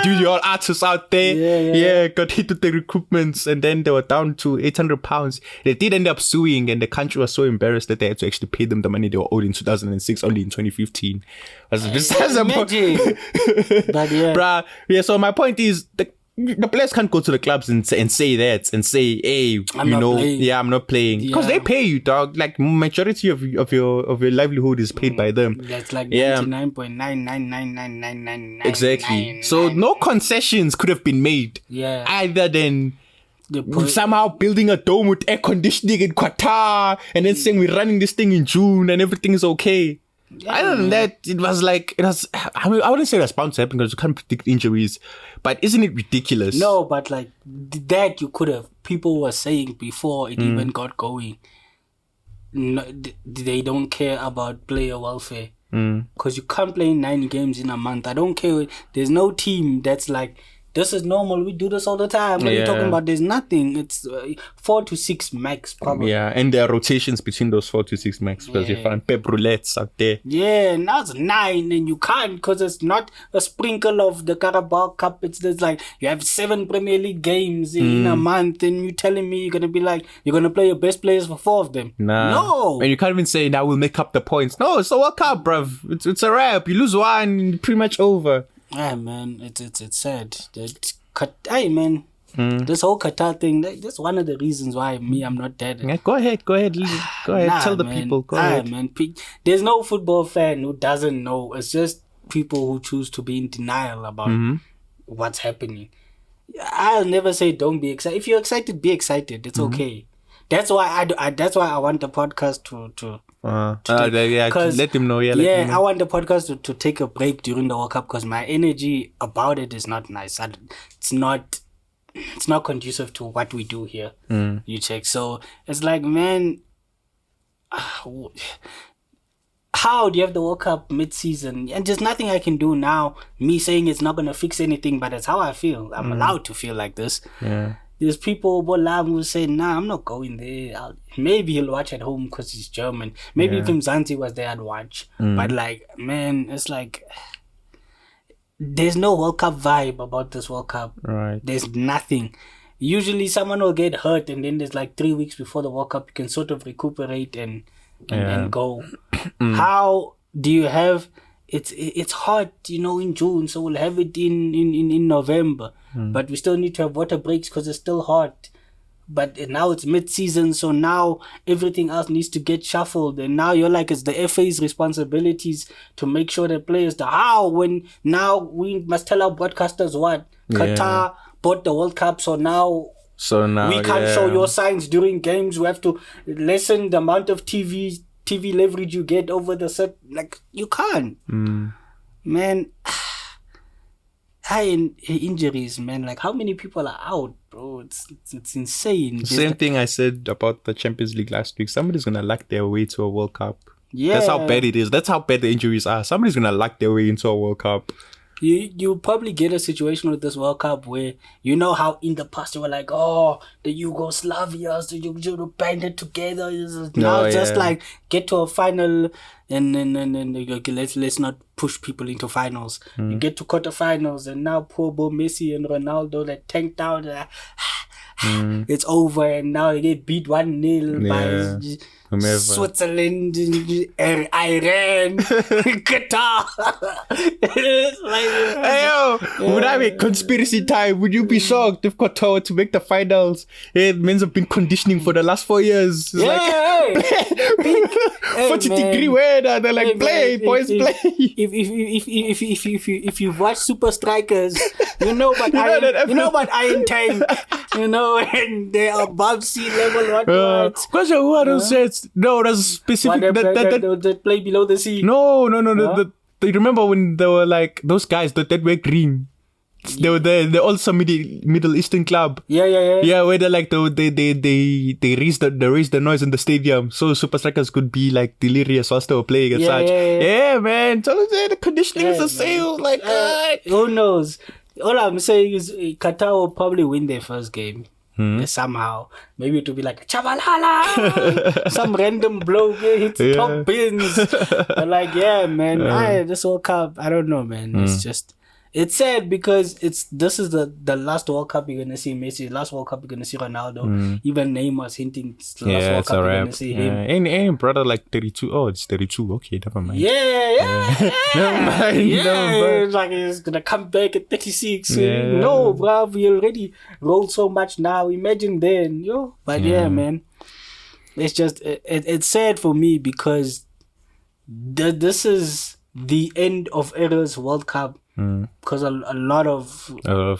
do you all artists out there? Yeah. Got hit with the recoupments, and then they were down to £800. They did end up suing, and the country was so embarrassed that they had to actually pay them the money they were owed in 2006, only in 2015. Imagine. But yeah. Bruh, yeah, so my point is, the players can't go to the clubs and say that and say, hey, I'm not playing, because they pay you, dog. Like majority of your livelihood is paid by them. That's like 99.9999999. Exactly. So no concessions could have been made. Yeah. Either than somehow building a dome with air conditioning in Qatar and then saying we're running this thing in June and everything is okay. Other than that, I wouldn't say it was bound to happen because you can't predict injuries, but isn't it ridiculous? No, but like that you could have. People were saying before it even got going, no, they don't care about player welfare because you can't play 9 games in a month. I don't care. There's no team that's like, this is normal. We do this all the time. What are you talking about? There's nothing. It's 4 to 6 max, probably. Yeah, and there are rotations between those 4 to 6 max because you find pep roulettes out there. Yeah, now it's 9 and you can't because it's not a sprinkle of the Carabao Cup. It's like you have 7 Premier League games in a month and you're telling me you're going to be like, you're going to play your best players for 4 of them. Nah. No. And you can't even say, now we'll make up the points. No, it's a World Cup, bruv. It's a wrap. You lose one, pretty much over. Yeah, man, it's sad. Hey, man, this whole Qatar thing, that's one of the reasons why I'm not dead. Yeah, go ahead. Tell the people. Go ahead. Man, there's no football fan who doesn't know. It's just people who choose to be in denial about what's happening. I'll never say don't be excited. If you're excited, be excited. It's okay. That's why that's why I want the podcast to let them know. I want the podcast to take a break during the World Cup because my energy about it is not nice. It's not conducive to what we do here. You check. So it's like, man, how do you have the World Cup mid-season and there's nothing I can do now? Me saying it's not gonna fix anything, but that's how I feel. I'm allowed to feel like this. Yeah. There's people who say, nah, I'm not going there. Maybe he'll watch at home because he's German. Maybe if Mzansi was there, I'd watch. But like, man, it's like, there's no World Cup vibe about this World Cup. Right. There's nothing. Usually someone will get hurt and then there's like 3 weeks before the World Cup, you can sort of recuperate and go. How do you have... It's hot, in June, so we'll have it in November. But we still need to have water breaks because it's still hot. But now it's mid-season, so now everything else needs to get shuffled. And now you're like, it's the FA's responsibilities to make sure that players... when now we must tell our broadcasters what? Qatar bought the World Cup, so now we can't show your signs during games. We have to lessen the amount of TV leverage you get over the set. Like, you can't. Man, high injuries, man. Like, how many people are out, bro? It's insane. Same thing I said about the Champions League last week. Somebody's gonna luck their way to a World Cup. Yeah. That's how bad it is. That's how bad the injuries are. Somebody's gonna luck their way into a World Cup. You probably get a situation with this World Cup where you know how in the past you were like, oh, the Yugoslavias, you banded together. Now it's just like get to a final and okay, let's not push people into finals. You get to quarterfinals and now poor Bo Messi and Ronaldo like tanked out. It's over and now they get beat 1-0 by Switzerland, Iran, Qatar. Would I make conspiracy time? Would you be shocked if Qatar were to make the finals? Men have been conditioning for the last 4 years. It's 40-degree weather. They're like, play, boys, play. If you've watched Super Strikers, you know about Iron Time. And they are above sea level. Question, who are those jets? No, that's specific. That play below the sea. No. They remember when they were like those guys that were green. They were they're also Middle Eastern club. Yeah, where they like they raised the noise in the stadium so Super Strikers could be like delirious whilst they were playing and such. Yeah, man. The conditioning is the same. Like, who knows? All I'm saying is Qatar will probably win their first game. Somehow. Maybe it will be like Chabalala! Some random bloke hits top bins. But like, yeah, man. This World Cup, I don't know, man. It's sad because this is the last World Cup you're gonna see Messi, last World Cup you're gonna see Ronaldo. Even Neymar's hinting it's the last World Cup you're gonna see him. And brother like 32. Oh, it's 32. Okay, never mind. Never mind. Like he's gonna come back at 36. No, bruv, we already rolled so much now. Imagine then, But man, it's just it's sad for me because this is the end of Era's World Cup. Because a lot of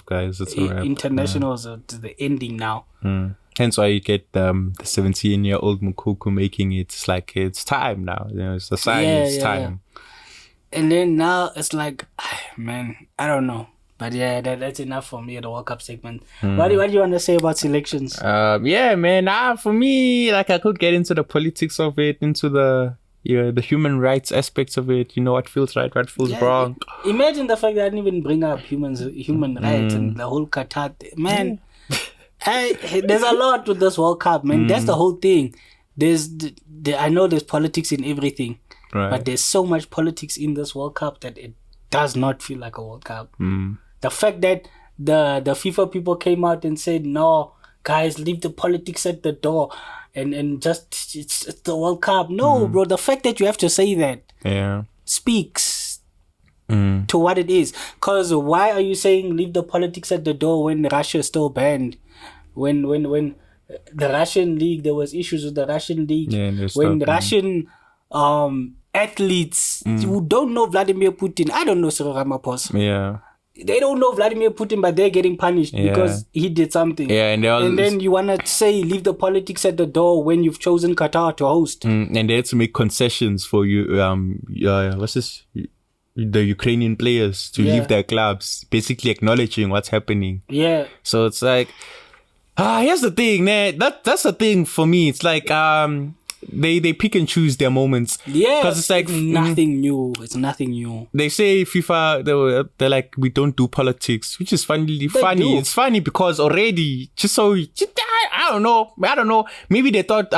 guys, it's a wrap. Internationals are to the ending now. Hence why you get the 17-year-old Mukoko making it. It's like it's time now. It's the sign. It's time. And then now it's like, man, I don't know. But that's enough for me at the World Cup segment. What do you want to say about selections? Man. For me, like I could get into the politics of it, into the human rights aspects of it, what feels right, what feels wrong. Imagine the fact that I didn't even bring up human rights and the whole Qatar man. There's a lot with this World Cup, man. That's the whole thing. I know there's politics in everything, but there's so much politics in this World Cup that it does not feel like a World Cup. The fact that the FIFA people came out and said, no, guys, leave the politics at the door. And just it's the World Cup. No, bro. The fact that you have to say that speaks to what it is. Because why are you saying leave the politics at the door when Russia is still banned? When the Russian league, there was issues with the Russian league. When Russian athletes who don't know Vladimir Putin, I don't know Cyril Ramaphosa. They don't know Vladimir Putin, but they're getting punished because he did something. And then you want to say, leave the politics at the door when you've chosen Qatar to host. And they had to make concessions for you. What's this? The Ukrainian players to leave their clubs, basically acknowledging what's happening. So it's like, here's the thing, man. That's the thing for me. It's like, they pick and choose their moments. Because it's like nothing new. It's nothing new. They say FIFA, they're like, we don't do politics, which is funny. It's funny because already, I don't know. Maybe they thought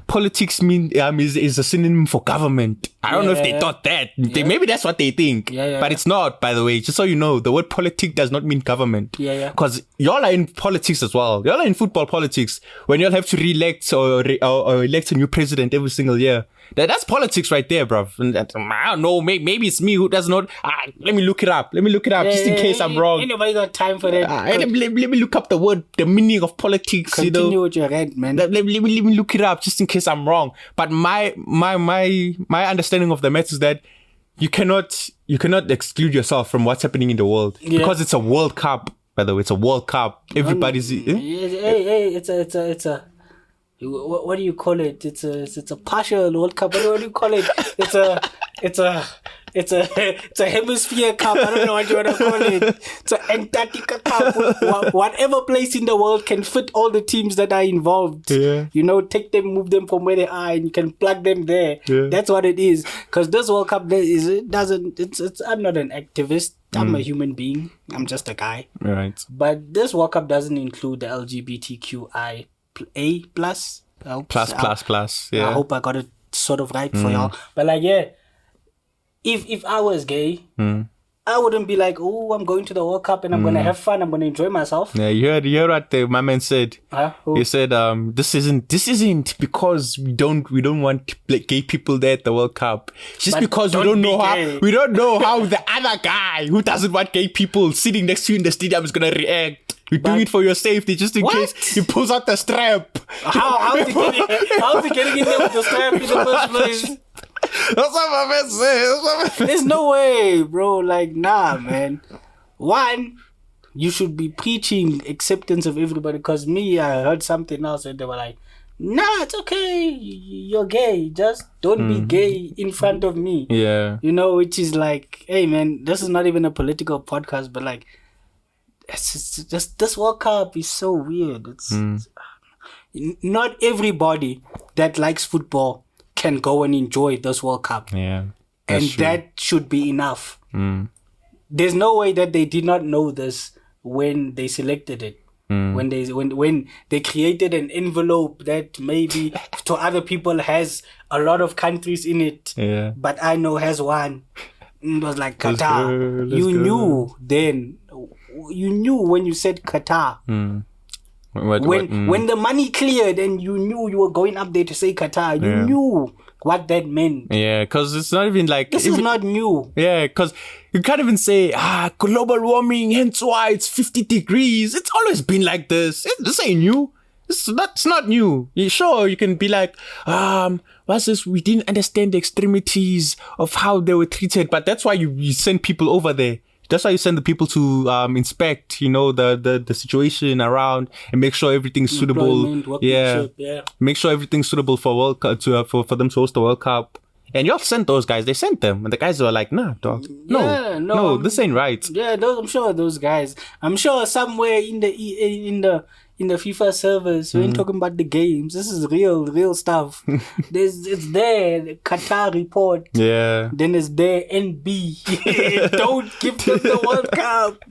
politics is a synonym for government. I don't know if they thought that. Maybe that's what they think. But it's not, by the way. Just so you know, the word politic does not mean government. Because y'all are in politics as well. Y'all are in football politics. When y'all have to re-elect or elect a new president every single year. That's politics right there, bruv. I don't know. Maybe it's me who does not. Let me look it up. Just in case I'm wrong. Ain't nobody got time for that. Let me look up the meaning of politics. Continue with your rant, man. Let me look it up just in case I'm wrong. But my understanding of the matter is that you cannot exclude yourself from what's happening in the world because it's a World Cup. By the way, it's a World Cup. Everybody's. It's a. What do you call it? It's a partial World Cup. What do you call it? It's a hemisphere cup. I don't know what you want to call it. It's an Antarctica cup. Whatever place in the world can fit all the teams that are involved. Take them, move them from where they are, and you can plug them there. That's what it is. Because this World Cup, I'm not an activist. I'm a human being. I'm just a guy. Right. But this World Cup doesn't include the LGBTQIA+. Plus. Yeah. I hope I got it sort of right for y'all. But like, yeah, if I was gay, I wouldn't be like, oh, I'm going to the World Cup and I'm gonna have fun. I'm gonna enjoy myself. Yeah, you heard what my man said. He said, this isn't because we don't want gay people there at the World Cup. It's just because we don't know how the other guy who doesn't want gay people sitting next to you in the stadium is gonna react. You do it for your safety, just in case he pulls out the strap. How's he getting in there with the strap in the first place? That's what my man said. There's no way, bro. Like, nah, man. One, you should be preaching acceptance of everybody. Because me, I heard something else and they were like, nah, it's okay. You're gay. Just don't be gay in front of me. Yeah. You know, which is like, hey, man, this is not even a political podcast, but like, it's just this World Cup is so weird. It's not everybody that likes football can go and enjoy this World Cup. Yeah. And true. That should be enough. There's no way that they did not know this when they selected it. When they created an envelope that maybe to other people has a lot of countries in it. Yeah. But I know has one. It was like Qatar. Knew then. You knew when you said Qatar. When the money cleared and you knew you were going up there to say Qatar, you knew what that meant. Yeah, because it's not even like... This is not new. Yeah, because you can't even say, global warming, hence why it's 50 degrees. It's always been like this. This ain't new. It's not new. Sure, you can be like, what's this? We didn't understand the extremities of how they were treated. But that's why you send people over there. That's why you send the people to inspect, the situation around and make sure everything's suitable. Yeah. Make sure everything's suitable for for them to host the World Cup. And y'all sent those guys. They sent them, and the guys were like, "Nah, dog. No, this ain't right." Yeah, I'm sure those guys. I'm sure somewhere in the FIFA servers, we ain't talking about the games. This is real stuff. It's there, the Qatar report. Yeah. Then it's there, NB. Don't give them the World Cup.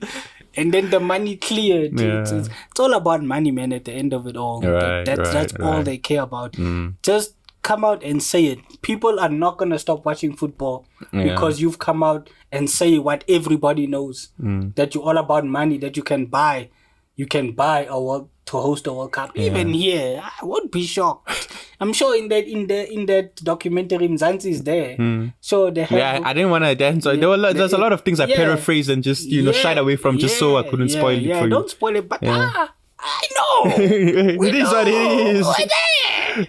And then the money cleared. Yeah. It's all about money, man, at the end of it all. That's all they care about. Just come out and say it. People are not going to stop watching football because you've come out and say what everybody knows. That you're all about money, that you can buy. You can buy to host a World Cup. Even here, I won't be shocked. I'm sure in that documentary, Mzansi is there. So they have. Yeah, I didn't want to dance. So there's a lot of things I paraphrased and just shied away from just so I couldn't spoil it for you. Yeah, don't spoil it. But I know. It is what it is.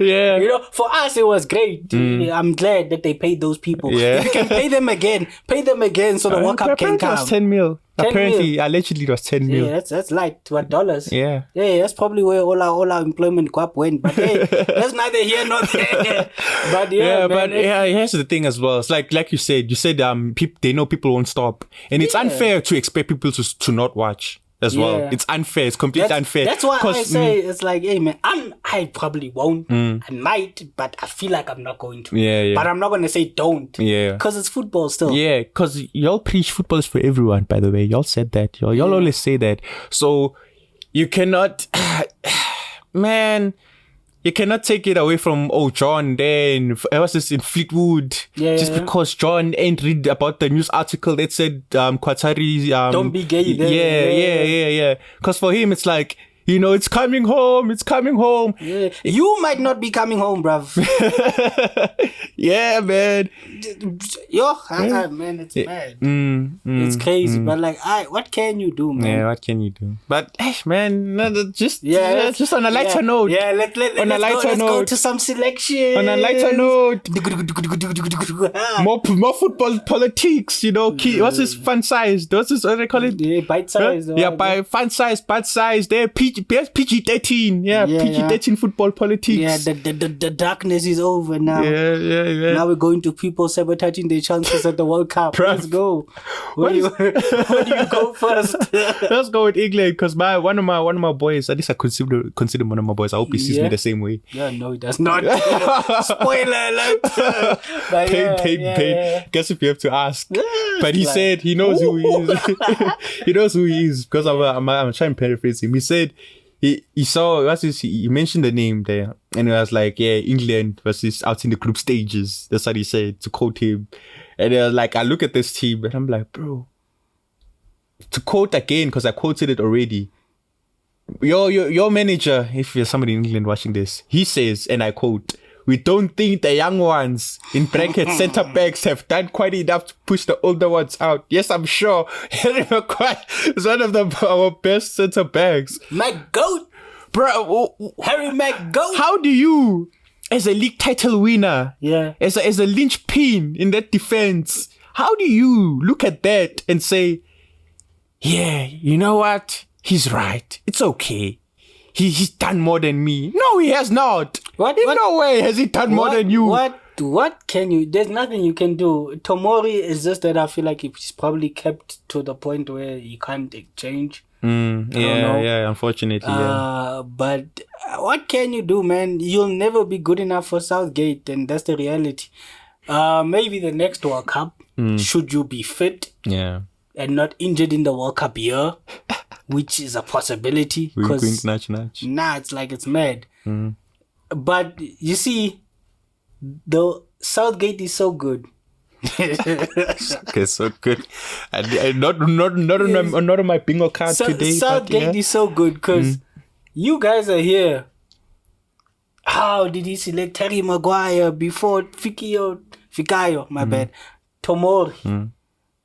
Yeah. For us it was great. I'm glad that they paid those people. Yeah. If you can pay them again so the World Cup can come. It was 10 mil. Apparently, allegedly it was 10 mil. Yeah, that's like what, dollars? Yeah. Yeah, that's probably where all our employment gap went. But hey, that's neither here nor there. But here's the thing as well. It's like you said they know people won't stop. And it's unfair to expect people to not watch. As well, it's unfair. It's completely unfair. That's why I say it's like, hey man, I probably won't. I might, but I feel like I'm not going to. Yeah. But I'm not gonna say don't. Yeah. Because it's football still. Yeah, because y'all preach football is for everyone. By the way, y'all said that. Y'all always say that. So you cannot, man. You cannot take it away from John then was this in Fleetwood because John ain't read about the news article that said Qatari don't be gay there. Yeah because for him it's like it's coming home. Yeah. You might not be coming home, bruv. Yeah, man. Man, it's mad. It's crazy, but like, what can you do, man? Yeah, what can you do? But, man, just on a lighter note. Yeah, let's go to some selection. On a lighter note. more football politics, what's this fun size? What's this, what do they call it? Yeah, bite size. By fun size, bite size. They're PG PG-13. Yeah, PG-13 football politics. Yeah, the darkness is over now. Yeah. Now we're going to people sabotaging their chances at the World Cup. Let's go. Where do you go first? Let's go with England, because one of my boys, at least I consider one of my boys. I hope he sees me the same way. Yeah, no, he does not. Spoiler alert. Pain. Guess if you have to ask. But he said he knows who he is. He knows who he is, because I'm trying to paraphrase him. He said he saw, he mentioned the name there, and it was like, England versus out in the group stages. That's what he said, to quote him. And it was like, I look at this team and I'm like, bro, to quote again, because I quoted it already. Your manager, if you're somebody in England watching this, he says, and I quote, "We don't think the young ones, in brackets, centre backs, have done quite enough to push the older ones out." Yes, I'm sure Harry Maguire is one of our best centre backs. McGoat! Bro, Harry McGoat! How do you, as a league title winner, as a linchpin in that defense, how do you look at that and say, yeah, you know what? He's right. It's okay. He's done more than me. No, he has not. No way has he done more than you. What can you... There's nothing you can do. Tomori is just that I feel like he's probably kept to the point where he can't change. Unfortunately, But what can you do, man? You'll never be good enough for Southgate, and that's the reality. Maybe the next World Cup, should you be fit and not injured in the World Cup year, which is a possibility. Wink, nudge. Nah, it's like it's mad. But you see, the Southgate is so good. Okay, so good. And not on my bingo card today. Southgate is so good because you guys are here. How did he select Harry Maguire before Fikayo? My bad. Tomori.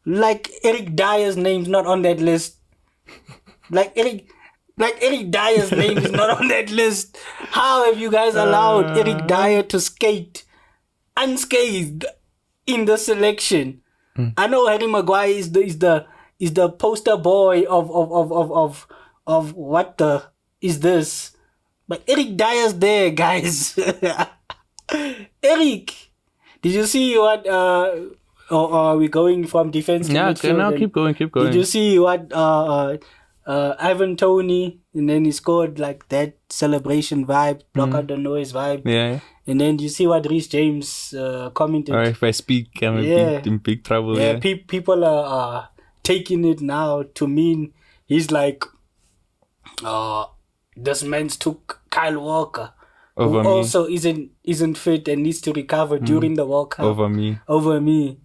Like Eric Dyer's name's not on that list. Like Eric Dyer's name is not on that list. How have you guys allowed Eric Dyer to skate unscathed in the selection? I know Harry Maguire is the poster boy of what the is this, but Eric Dyer's there, guys. Eric, did you see what? Or are we going from defense to midfield? No, keep going. Did you see what Ivan Toney, and then he scored like that celebration vibe, block out the noise vibe. Yeah. And then you see what Reece James commented. Or if I speak, I'm in big trouble. Yeah, people are taking it now to mean he's like, this man's took Kyle Walker, over who me. Also isn't fit and needs to recover during the World Cup. Over me.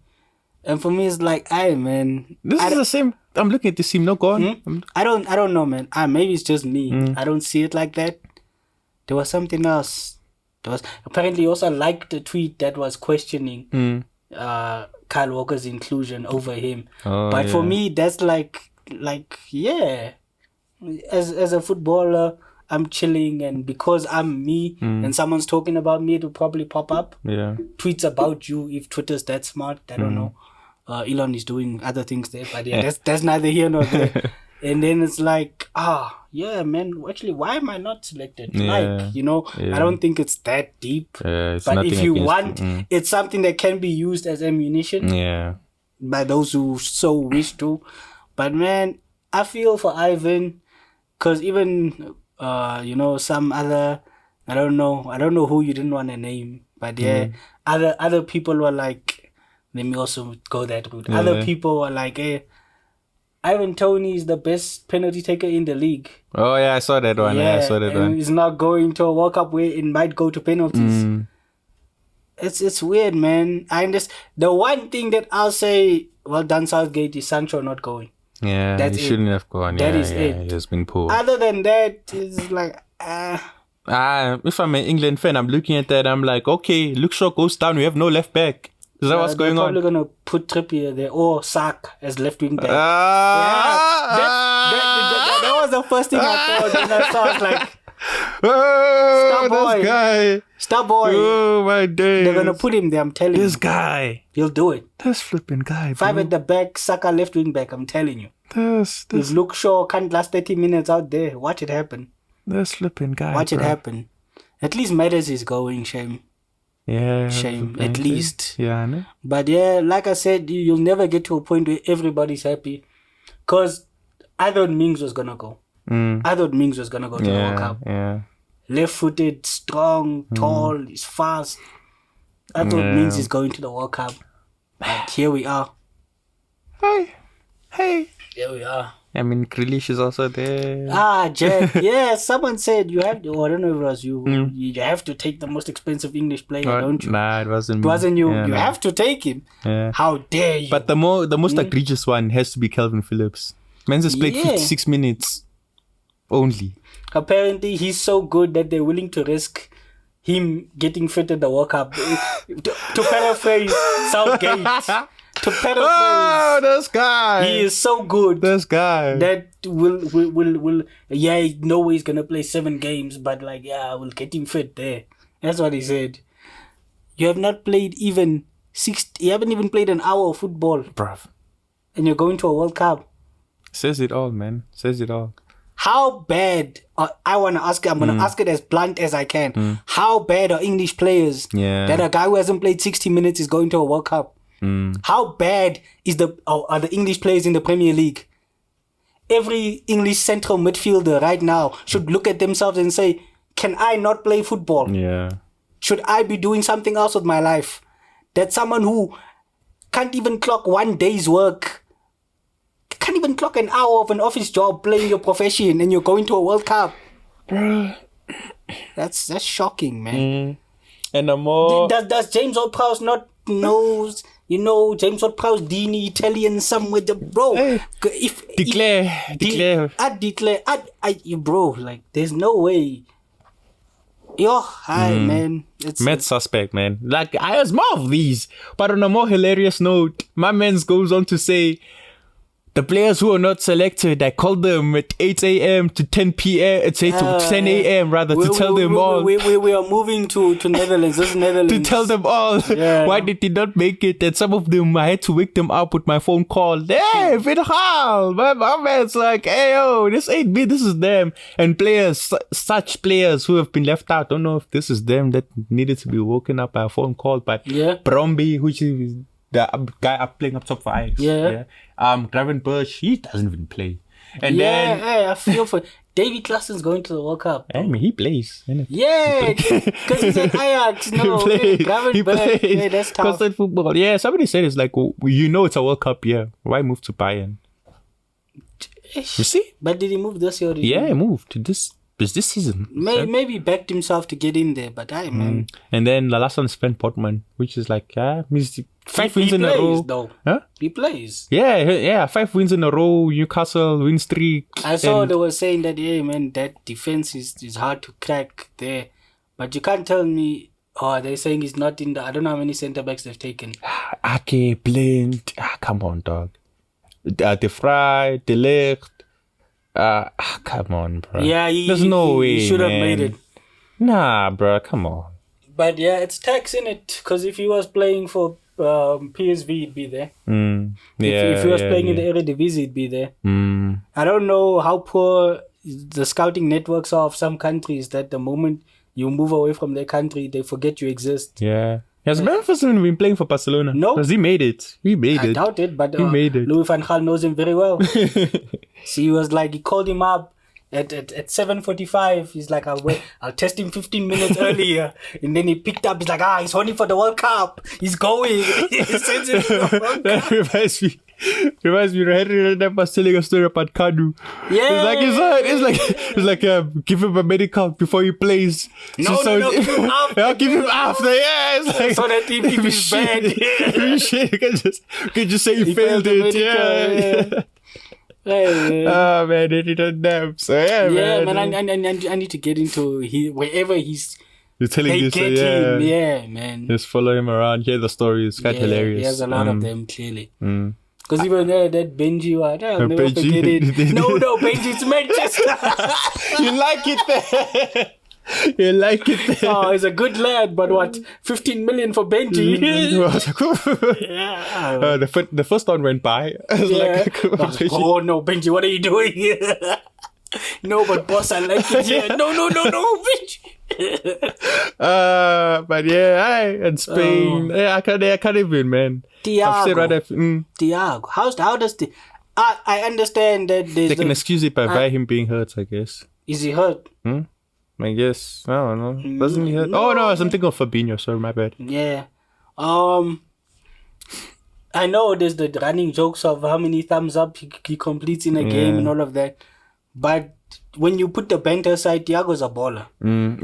And for me, it's like, hey, man. This is the same. I'm looking at this team. No, go on. I don't know, man. Maybe it's just me. I don't see it like that. There was something else. There was apparently also liked the tweet that was questioning Kyle Walker's inclusion over him. But for me, that's like as a footballer, I'm chilling, and because I'm me and someone's talking about me, it'll probably pop up. Yeah. Tweets about you if Twitter's that smart. I don't know. Elon is doing other things there, but that's neither here nor there. And then it's like, man, actually, why am I not selected? I don't think it's that deep. But if you want, it's something that can be used as ammunition. Yeah. By those who so wish to. But man, I feel for Ivan, because even some other, I don't know who you didn't want to name, but other people were like, let me also go that route. Other people were like, hey, Ivan Toney is the best penalty taker in the league. Oh yeah, I saw that one. And he's not going to a World Cup where it might go to penalties. It's weird, man. The one thing that I'll say, well done Southgate, is Sancho not going. Yeah, he shouldn't have gone. That is it. He has been poor. Other than that, it's like, if I'm an England fan, I'm looking at that, I'm like, okay, Luke Shaw goes down, we have no left back. Is that what's going on? They're probably going to put Trippier there or Saka as left wing back. That was the first thing I thought. And I thought, like, Star boy. Oh, my days. They're going to put him there, I'm telling you. This guy. He'll do it. This flipping guy, bro. 5 at the back, Saka left wing back, I'm telling you. This. If Luke Shaw can't last 30 minutes out there, watch it happen. This flipping guy. Watch it happen. At least Matters is going, shame. Yeah. Shame, at least. Yeah, I know. But yeah, like I said, you'll never get to a point where everybody's happy. Because I thought Mings was going to go. I thought Mings was going to go to the World Cup. Yeah. Left-footed, strong, tall, he's fast. I thought Mings is going to the World Cup. But here we are. Hey. Here we are. I mean, Grealish is also there. Jack. Yeah, someone said you have to, I don't know if it was you. You have to take the most expensive English player, don't you? Nah, it wasn't It me. wasn't you. Yeah, You no. have to take him. Yeah. How dare you? But the most egregious one has to be Calvin Phillips. Man's has played 56 minutes only. Apparently, he's so good that they're willing to risk him getting fit at the World Cup. to paraphrase Southgate. To paraphrase. Oh, this guy. He is so good. This guy. That will yeah, no way he's gonna play 7 games, but like, yeah, we'll get him fit there. That's what he said. You have not played even you haven't even played an hour of football. Bruv. And you're going to a World Cup. Says it all, man. Says it all. How bad, I want to ask it, I'm going to ask it as blunt as I can. How bad are English players that a guy who hasn't played 60 minutes is going to a World Cup? How bad are the English players in the Premier League? Every English central midfielder right now should look at themselves and say, can I not play football? Yeah. Should I be doing something else with my life? That someone who can't even clock 1 day's work, can't even clock an hour of an office job playing your profession, and you're going to a World Cup. Bruh. That's shocking, man. And the more... Does James Ward-Prowse not knows? You know, James Ward-Prowse, Dini, Italian, somewhere, bro. Hey, declare. Bro, like, there's no way. Yo, hi, man. Mad suspect, man. Like, there's more of these. But on a more hilarious note, my man goes on to say, the players who are not selected, I called them at 8 a.m. to 10 p.m. to 10 a.m. rather to tell them all. We are moving to Netherlands. This is Netherlands. To tell them all why did they not make it. And some of them, I had to wake them up with my phone call. Hey, Vidal! My man's like, hey, yo, this ain't me, this is them. And players, such players who have been left out, don't know if this is them that needed to be woken up by a phone call. But Bromby, which is the guy up playing up top for Ajax. Gravenberch, he doesn't even play. And then I feel for Davy Klaasen's going to the World Cup. I mean, he plays. Yeah, because he's at Ajax. No, Gravenberch. Yeah, that's tough. Constant football. Yeah, somebody said it's like, you know, it's a World Cup year. Why move to Bayern? You see? But did he move this year? Yeah, he moved to this season. Maybe he backed himself to get in there, but man. And then the last one spent Portman, which is like, 5 wins in a row. Though. Huh? He plays. Yeah, 5 wins in a row. Newcastle win streak. I saw they were saying that, man, that defense is hard to crack there. But you can't tell me, they're saying he's not in I don't know how many centre backs they've taken. Ake, Blind. Come on, dog. De Vrij, De Ligt. Come on, bro. Yeah, there's no way. He should have made it. Nah, bro, come on. But yeah, it's tax in it. Because if he was playing for PSV, he'd be there. If he was playing in the Eredivisie, he'd be there. I don't know how poor the scouting networks are of some countries that the moment you move away from their country, they forget you exist. Yeah. Has Memphis been playing for Barcelona? No. Because he made it. I doubt it, but he made it. Louis van Gaal knows him very well. See, he was like, he called him up at 7:45. He's like, I'll test him 15 minutes earlier. And then he picked up, he's like, he's horny for the World Cup. He's going. He sends him to the World Cup. That reminds me, Henry was telling a story about Kanu. Yeah. It's like, give him a medical before he plays. No, give him after. I'll give him after, yeah. It's like, so that if he's bad. You can just say he failed it, yeah. Oh man, they didn't damn. So man. I need to get into wherever he's. You're telling this, him. Yeah, man. Just follow him around, hear the stories. It's quite hilarious. He has a lot of them, clearly. Because even that Benji, I'll never forget it. No, Benji, it's Manchester. You like it there. You like it there. Oh, he's a good lad, but what? 15 million for Benji? Yeah. The first one went by. I was like, oh no, Benji, what are you doing? No, but boss, I like it here. No, bitch. But yeah, and Spain. Yeah, I can't even, man. Thiago. How does the... I understand that they can excuse it by him being hurt, I guess. Is he hurt? I guess. I don't know. Wasn't he hurt? No. Oh, no, I'm thinking of Fabinho. Sorry, my bad. Yeah. I know there's the running jokes of how many thumbs up he completes in a game and all of that. But when you put the banter aside, Thiago's a baller.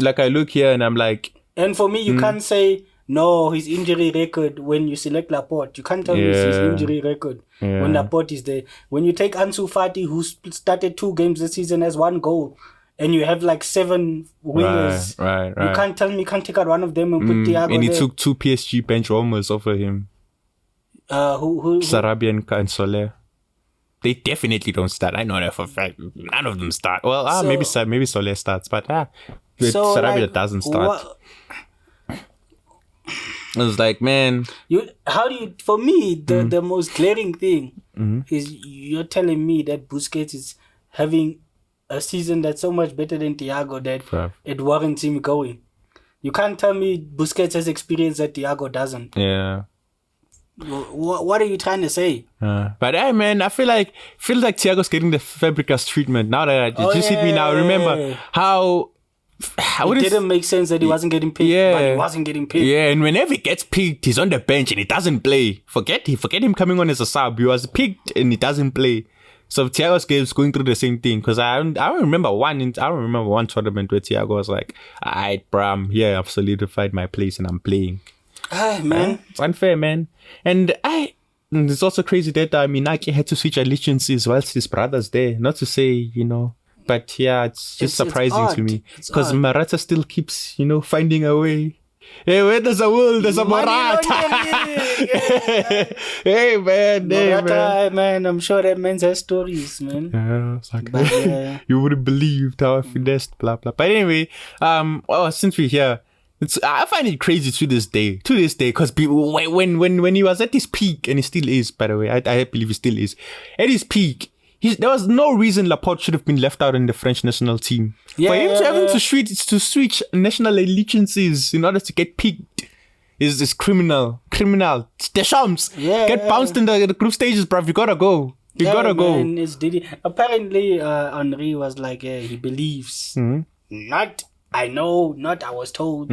Like, I look here and I'm like... And for me, you can't say, no, his injury record when you select Laporte. You can't tell me his injury record when Laporte is there. When you take Ansu Fati, who started 2 games this season, has 1 goal, and you have like 7 wingers. Right. You can't tell me you can't take out one of them and put Thiago and he there. took 2 PSG bench warmers over him. Who? Sarabia and Soler. They definitely don't start. I know that for a fact. None of them start. Well, maybe Soler starts, but Sarabia doesn't start. I was like, man. For me, the most glaring thing is you're telling me that Busquets is having a season that's so much better than Thiago that it warrants him going. You can't tell me Busquets has experience that Thiago doesn't. Yeah. What are you trying to say? But hey, man, I feel like Thiago's getting the Fabregas treatment. Now that just hit me now. Remember how it didn't make sense that he wasn't getting picked, but he wasn't getting picked. Yeah, and whenever he gets picked, he's on the bench and he doesn't play. Forget him coming on as a sub. He was picked and he doesn't play. So Thiago's game's going through the same thing. Because I don't remember one tournament where Thiago was like, alright, bro, I'm here. I've solidified my place and I'm playing. Man. It's unfair, man. And it's also crazy that Minaki had to switch allegiances whilst his brother's there. Not to say, but yeah, it's just surprising to me. Because Morata still keeps, finding a way. Hey, where there's a will, there's a Morata. Hey, man. Morata, man, I'm sure that man has stories, man. Yeah, it's like, you wouldn't believe how I finessed, blah, blah. But anyway, since we're here, I find it crazy to this day, because people, when he was at his peak, and he still is, by the way, I believe he still is, at his peak, there was no reason Laporte should have been left out in the French national team. For him to switch national allegiances in order to get picked is criminal. Deschamps, get bounced in the group stages, bruv. You gotta go. You gotta go. Man, apparently, Henry was like, he believes. Not I was told.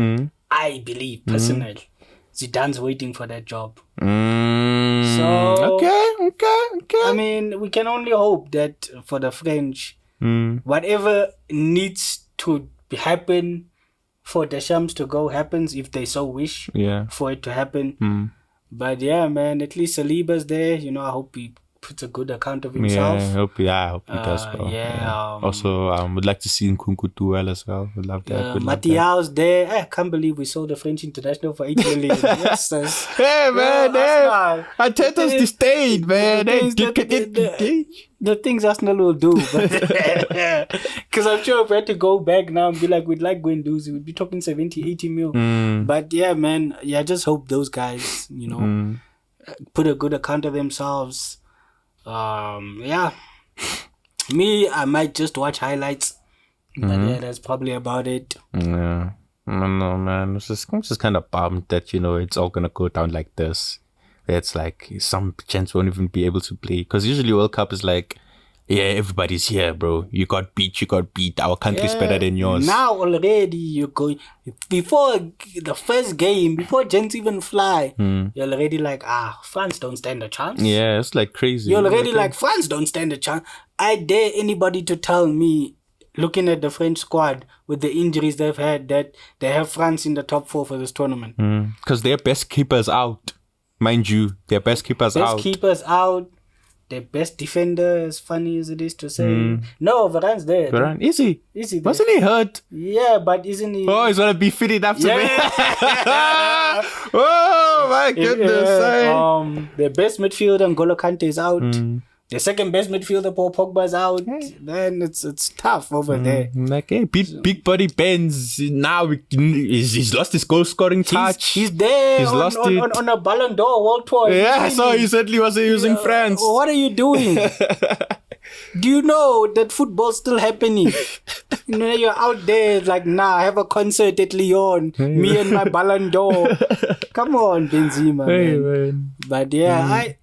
I believe personally. Zidane's waiting for that job. So okay. I mean, we can only hope that for the French, whatever needs to happen for Deschamps to go happens if they so wish for it to happen. But yeah, man, at least Saliba's there. I hope he puts a good account of himself. I hope he does well. Also, would like to see Nkunku do well as well. Would love that. Martial's there. I can't believe we sold the French international for 8 million. Yes, hey, man. Arteta's disdain, man. The things Arsenal will do. Because I'm sure if we had to go back now and be like, we'd like Guendouzi, we'd be talking 70, 80 mil. But yeah, man, I just hope those guys, put a good account of themselves. Me, I might just watch highlights, but that's probably about it. I don't know, man. I'm just kind of bummed that it's all gonna go down like this. It's like some chance won't even be able to play, because usually World Cup is like, everybody's here, bro. You got beat. Our country's better than yours. Now already you're going, before the first game, before gents even fly, you're already like, France don't stand a chance. Yeah, it's like crazy. You're already like, France don't stand a chance. I dare anybody to tell me, looking at the French squad with the injuries they've had, that they have France in the top 4 for this tournament. Because their best keepers out. Mind you, their best keepers out. Their best defender, as funny as it is to say. No, Varane's there. Varane, is he? Is he there? Wasn't he hurt? Yeah, but isn't he? Oh, he's gonna be fit enough to me. Oh my goodness. The best midfielder, N'Golo Kante, is out. The second best midfielder, Paul Pogba's out. Then it's tough over there. Like, big body Benz. Now he's lost his goal scoring touch. He's there. He's lost it on a Ballon d'Or world tour. Yeah, I saw he said he was using France. What are you doing? Do you know that football's still happening? You know, you're out there like, I have a concert at Lyon. Me and my Ballon d'Or. Come on, Benzema, man. But yeah,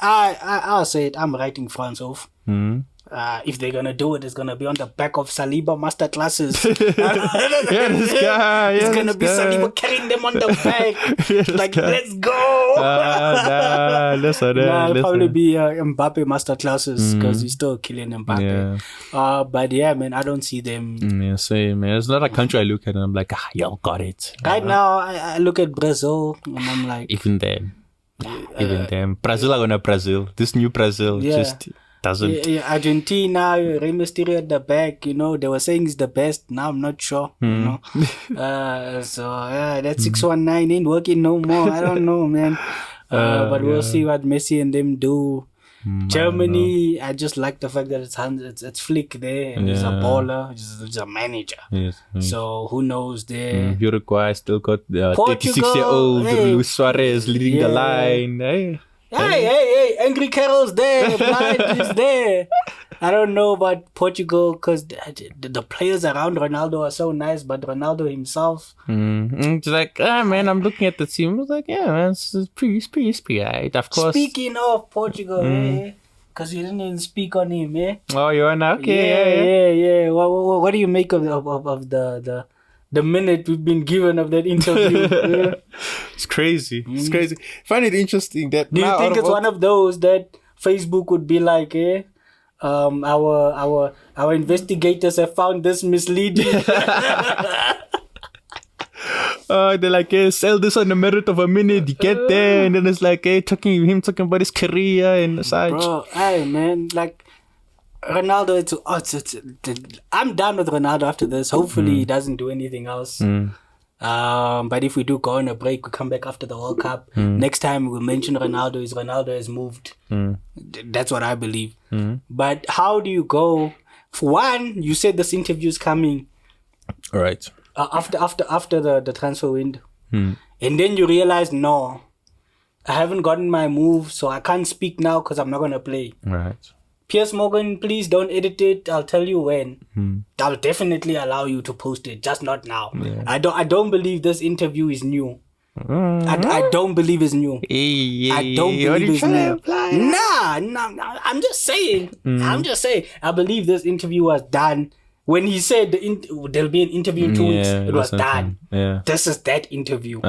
I'll say it. I'm writing France off. If they're gonna do it, it's gonna be on the back of Saliba masterclasses. This guy. It's gonna be Saliba carrying them on the back. Let's go. It'll probably be Mbappe masterclasses because he's still killing Mbappe. But yeah, man, I don't see them. Yeah, same, man. It's not a country I look at and I'm like, y'all got it. Right now, I look at Brazil and I'm like, even them. Brazil are gonna Brazil. This new Brazil just doesn't. Argentina, Rey Mysterio at the back, you know, they were saying he's the best. Now I'm not sure, you know. That 619 ain't working no more. I don't know, man. But we'll see what Messi and them do. Germany, I just like the fact that it's Flick there and he's a baller, he's a manager. Yes. So who knows there. Uruguay still got 36-year-old Luis Suarez leading the line. Hey, Angry Carol's there, Blind is there. I don't know about Portugal because the players around Ronaldo are so nice, but Ronaldo himself. It's like, man, I'm looking at the team. I was like, yeah, man, it's pretty right. Of course. Speaking of Portugal, because you didn't even speak on him, eh? Oh, you are now? Okay, yeah. What do you make of the minute we've been given of that interview? It's crazy. It's crazy. I find it interesting that. Do you think it's one of those that Facebook would be like, our investigators have found this misleading? They're like, sell this on the merit of a minute. You get there, and then it's like, talking about his career and such. Bro, man, like Ronaldo. I'm done with Ronaldo after this. Hopefully, he doesn't do anything else. But if we do go on a break, we come back after the World Cup. Next time we'll mention Ronaldo has moved. That's what I believe. But how do you go? For one, you said this interview is coming. All right. After the transfer window. And then you realize, no, I haven't gotten my move, so I can't speak now because I'm not going to play. Right. Piers Morgan, please don't edit it. I'll tell you when. I'll definitely allow you to post it, just not now. Yeah. I don't believe this interview is new. I don't believe it's new. I don't believe it's new. Nah, I'm just saying. I believe this interview was done. When he said there'll be an interview in 2 weeks, it was done. Yeah. This is that interview.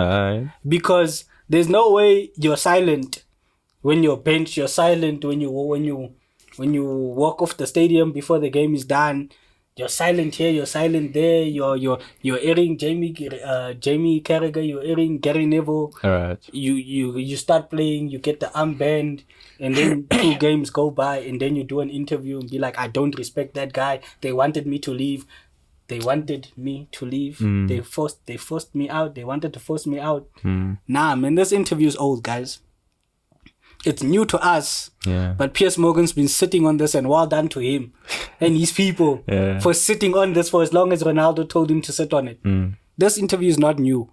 Because there's no way you're silent when you're benched. You're silent when you walk off the stadium before the game is done. You're silent here. You're silent there. You're airing Jamie Carragher. You're airing Gary Neville. All right. You start playing. You get the armband. And then 2 games go by, and then you do an interview and be like, I don't respect that guy. They wanted me to leave. They forced me out. They wanted to force me out. Nah, man, this interview is old, guys. It's new to us. Yeah. But Piers Morgan's been sitting on this, and well done to him and his people for sitting on this for as long as Ronaldo told him to sit on it. This interview is not new.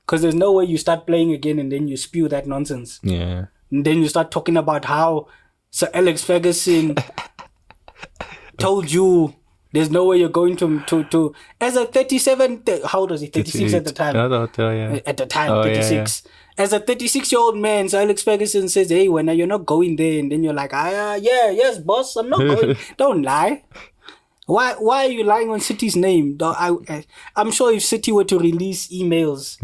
Because there's no way you start playing again and then you spew that nonsense. Yeah. And then you start talking about how Sir Alex Ferguson told you there's no way you're going to as a 37, how old was he? 36 at the time. At the time, 36. As a 36-year-old man, Sir Alex Ferguson says, hey, when you're not going there, and then you're like, yes, boss, I'm not going. Don't lie. Why are you lying on City's name? I'm sure if City were to release emails,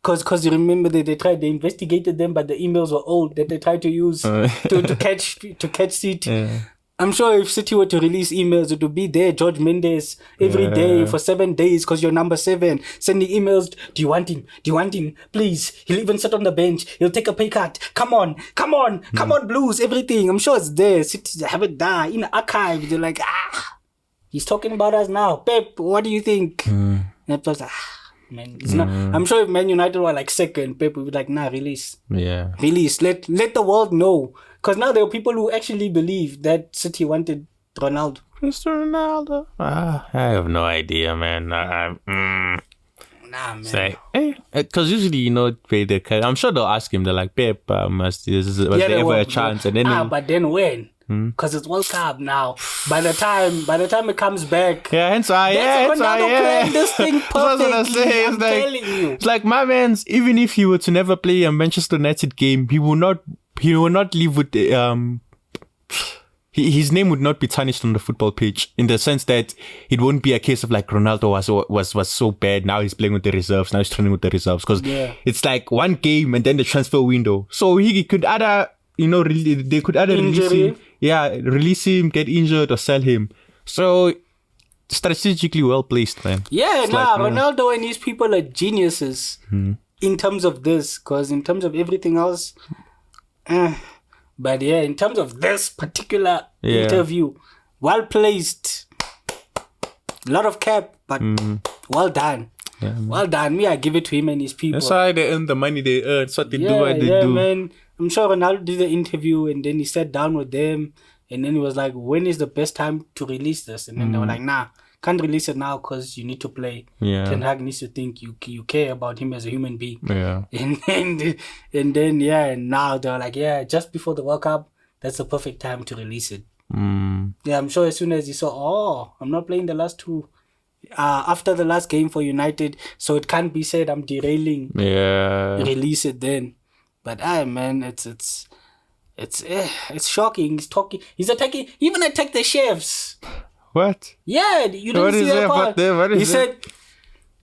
because you remember they investigated them, but the emails were old that they tried to use to catch City. Yeah. I'm sure if City were to release emails, it would be there, George Mendes, every day for 7 days because you're number 7. Sending emails, do you want him? Please. He'll even sit on the bench. He'll take a pay cut. Come on, Blues, everything. I'm sure it's there. City have it there in the archive. They're like, he's talking about us now. Pep, what do you think? And Pep was like, man, it's not. I'm sure if Man United were like second, Pep would be like, nah, release. Yeah. Release. Let the world know. Because now there are people who actually believe that City wanted Ronaldo. Mr. Ronaldo? I have no idea, man. Nah, man. Say, because usually, I'm sure they'll ask him, they're like, Pep, was there ever a chance? And then but then when? because it's World Cup now. By the time it comes back, Ronaldo playing this thing perfectly. I'm telling you, it's like my man's. Even if he were to never play a Manchester United game, he will not leave with his name would not be tarnished on the football pitch, in the sense that it won't be a case of like Ronaldo was so bad, now he's playing with the reserves, now he's training with the reserves, because it's like one game and then the transfer window. So he could either, they could either release him, get injured, or sell him. So strategically well placed, man. Yeah, Ronaldo and his people are geniuses in terms of this, because in terms of everything else, but yeah, in terms of this particular interview, well placed. A lot of cap, but well done. Yeah, well done. I give it to him and his people. That's why they earn the money they earn. That's what they do. What they do. Man. I'm sure Ronaldo did the interview and then he sat down with them and then he was like, when is the best time to release this? And then they were like, nah, can't release it now because you need to play. Yeah. Ten Hag needs to think you care about him as a human being. Yeah. And then now they're like, just before the World Cup, that's the perfect time to release it. Yeah, I'm sure as soon as he saw, I'm not playing the last two after the last game for United, so it can't be said I'm derailing. Yeah. Release it then. But man, it's shocking. He's attacking. He even attacked the chefs. What? Yeah, you didn't see that part. He said,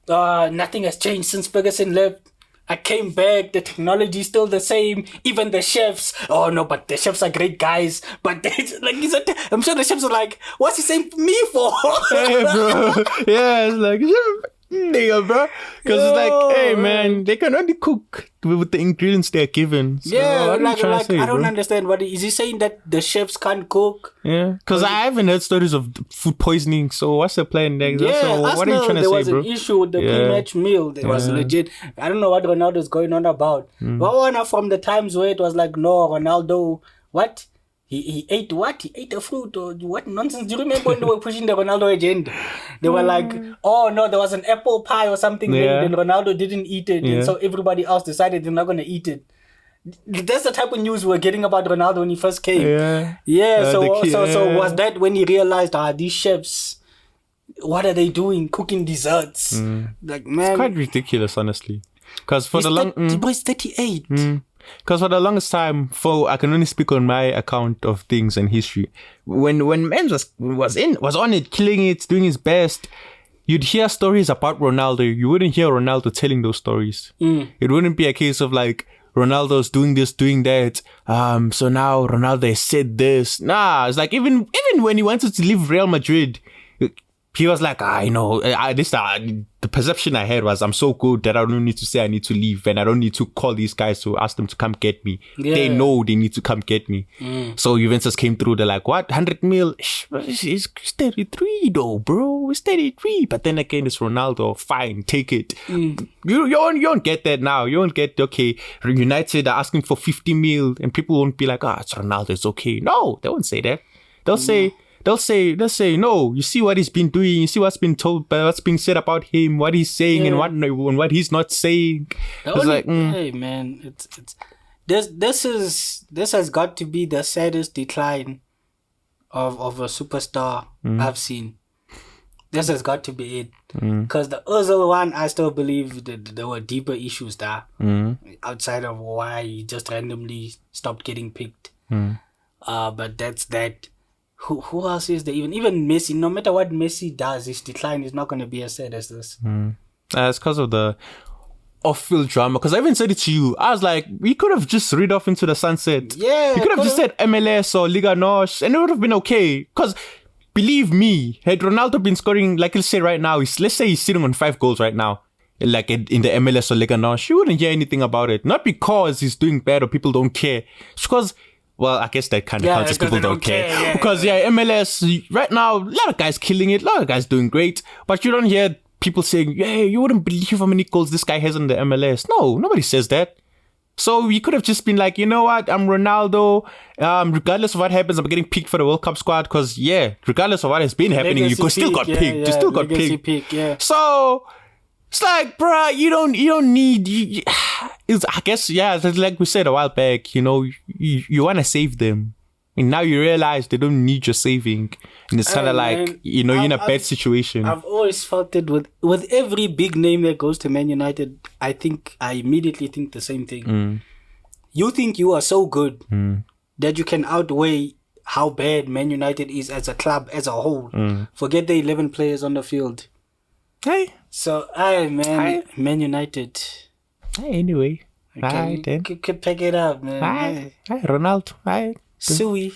nothing has changed since Ferguson left. I came back, the technology is still the same. Even the chefs. Oh no, but the chefs are great guys. But I'm sure the chefs are like, what's he saying me for? Hey, bro. Yeah, it's like, nigga, bro. Because it's like, hey, man, they can only cook with the ingredients they're given. So I don't understand. What is he saying, that the chefs can't cook? Yeah, because I haven't heard stories of food poisoning. So what's the plan next? Yeah, so what are you trying to say, bro? There was an issue with the pre-match meal. There was legit. I don't know what Ronaldo's going on about. But one from the times where it was like, no, Ronaldo, what? He ate what? He ate a fruit or what nonsense? Do you remember when they were pushing the Ronaldo agenda? They were like, oh no, there was an apple pie or something. Then Ronaldo didn't eat it. And so everybody else decided they're not going to eat it. That's the type of news we're getting about Ronaldo when he first came. So was that when he realized, these chefs, what are they doing? Cooking desserts. Like, man. It's quite ridiculous, honestly. Because for he's 38. Because for the longest time, I can only speak on my account of things and history. When Menz was on it, killing it, doing his best, you'd hear stories about Ronaldo. You wouldn't hear Ronaldo telling those stories. It wouldn't be a case of like, Ronaldo's doing this, doing that. So now Ronaldo has said this. Nah, it's like even when he wanted to leave Real Madrid, he was like, the perception I had was, I'm so good that I don't need to say I need to leave, and I don't need to call these guys to ask them to come get me. Yeah. They know they need to come get me. So Juventus came through. They're like, what? 100 mil? It's 33 though, bro. It's 33. But then again, it's Ronaldo. Fine, take it. You won't get that now. You won't get, okay, United are asking for 50 mil, and people won't be like, it's Ronaldo, it's okay. No, they won't say that. They'll say, no, you see what he's been doing, you see what's been told, what's being said about him, what he's saying and what he's not saying. Hey man, this has got to be the saddest decline of a superstar I've seen. This has got to be it. Because the Ozil one, I still believe that there were deeper issues there outside of why he just randomly stopped getting picked. But that's that. Who else is there? Even Messi, no matter what Messi does, his decline is not going to be as sad as this. It's because of the off-field drama. Because I even said it to you. I was like, we could have just rid off into the sunset. Yeah. We could have just said MLS or Liga NOS and it would have been okay. Because believe me, had Ronaldo been scoring, like let's say right now, let's say he's sitting on 5 goals right now, like in the MLS or Liga NOS, you wouldn't hear anything about it. Not because he's doing bad or people don't care. It's because, well, I guess that kind of counts as people don't care. Because, MLS, right now, a lot of guys killing it, a lot of guys doing great, but you don't hear people saying, you wouldn't believe how many goals this guy has in the MLS. No, nobody says that. So you could have just been like, you know what, I'm Ronaldo, regardless of what happens, I'm getting picked for the World Cup squad, because, regardless of what has been happening, you still got picked. You still got picked. So it's like, bruh, you don't need... I guess, like we said a while back, you want to save them. And now you realize they don't need your saving. And it's kind of like, you know, you're in a bad situation. I've always felt it with every big name that goes to Man United. I immediately think the same thing. You think you are so good that you can outweigh how bad Man United is as a club, as a whole. Forget the 11 players on the field. Hey. So, Man United. Hey, anyway. Okay, then. pick it up, man. Hi, Ronaldo. Hi. Sui.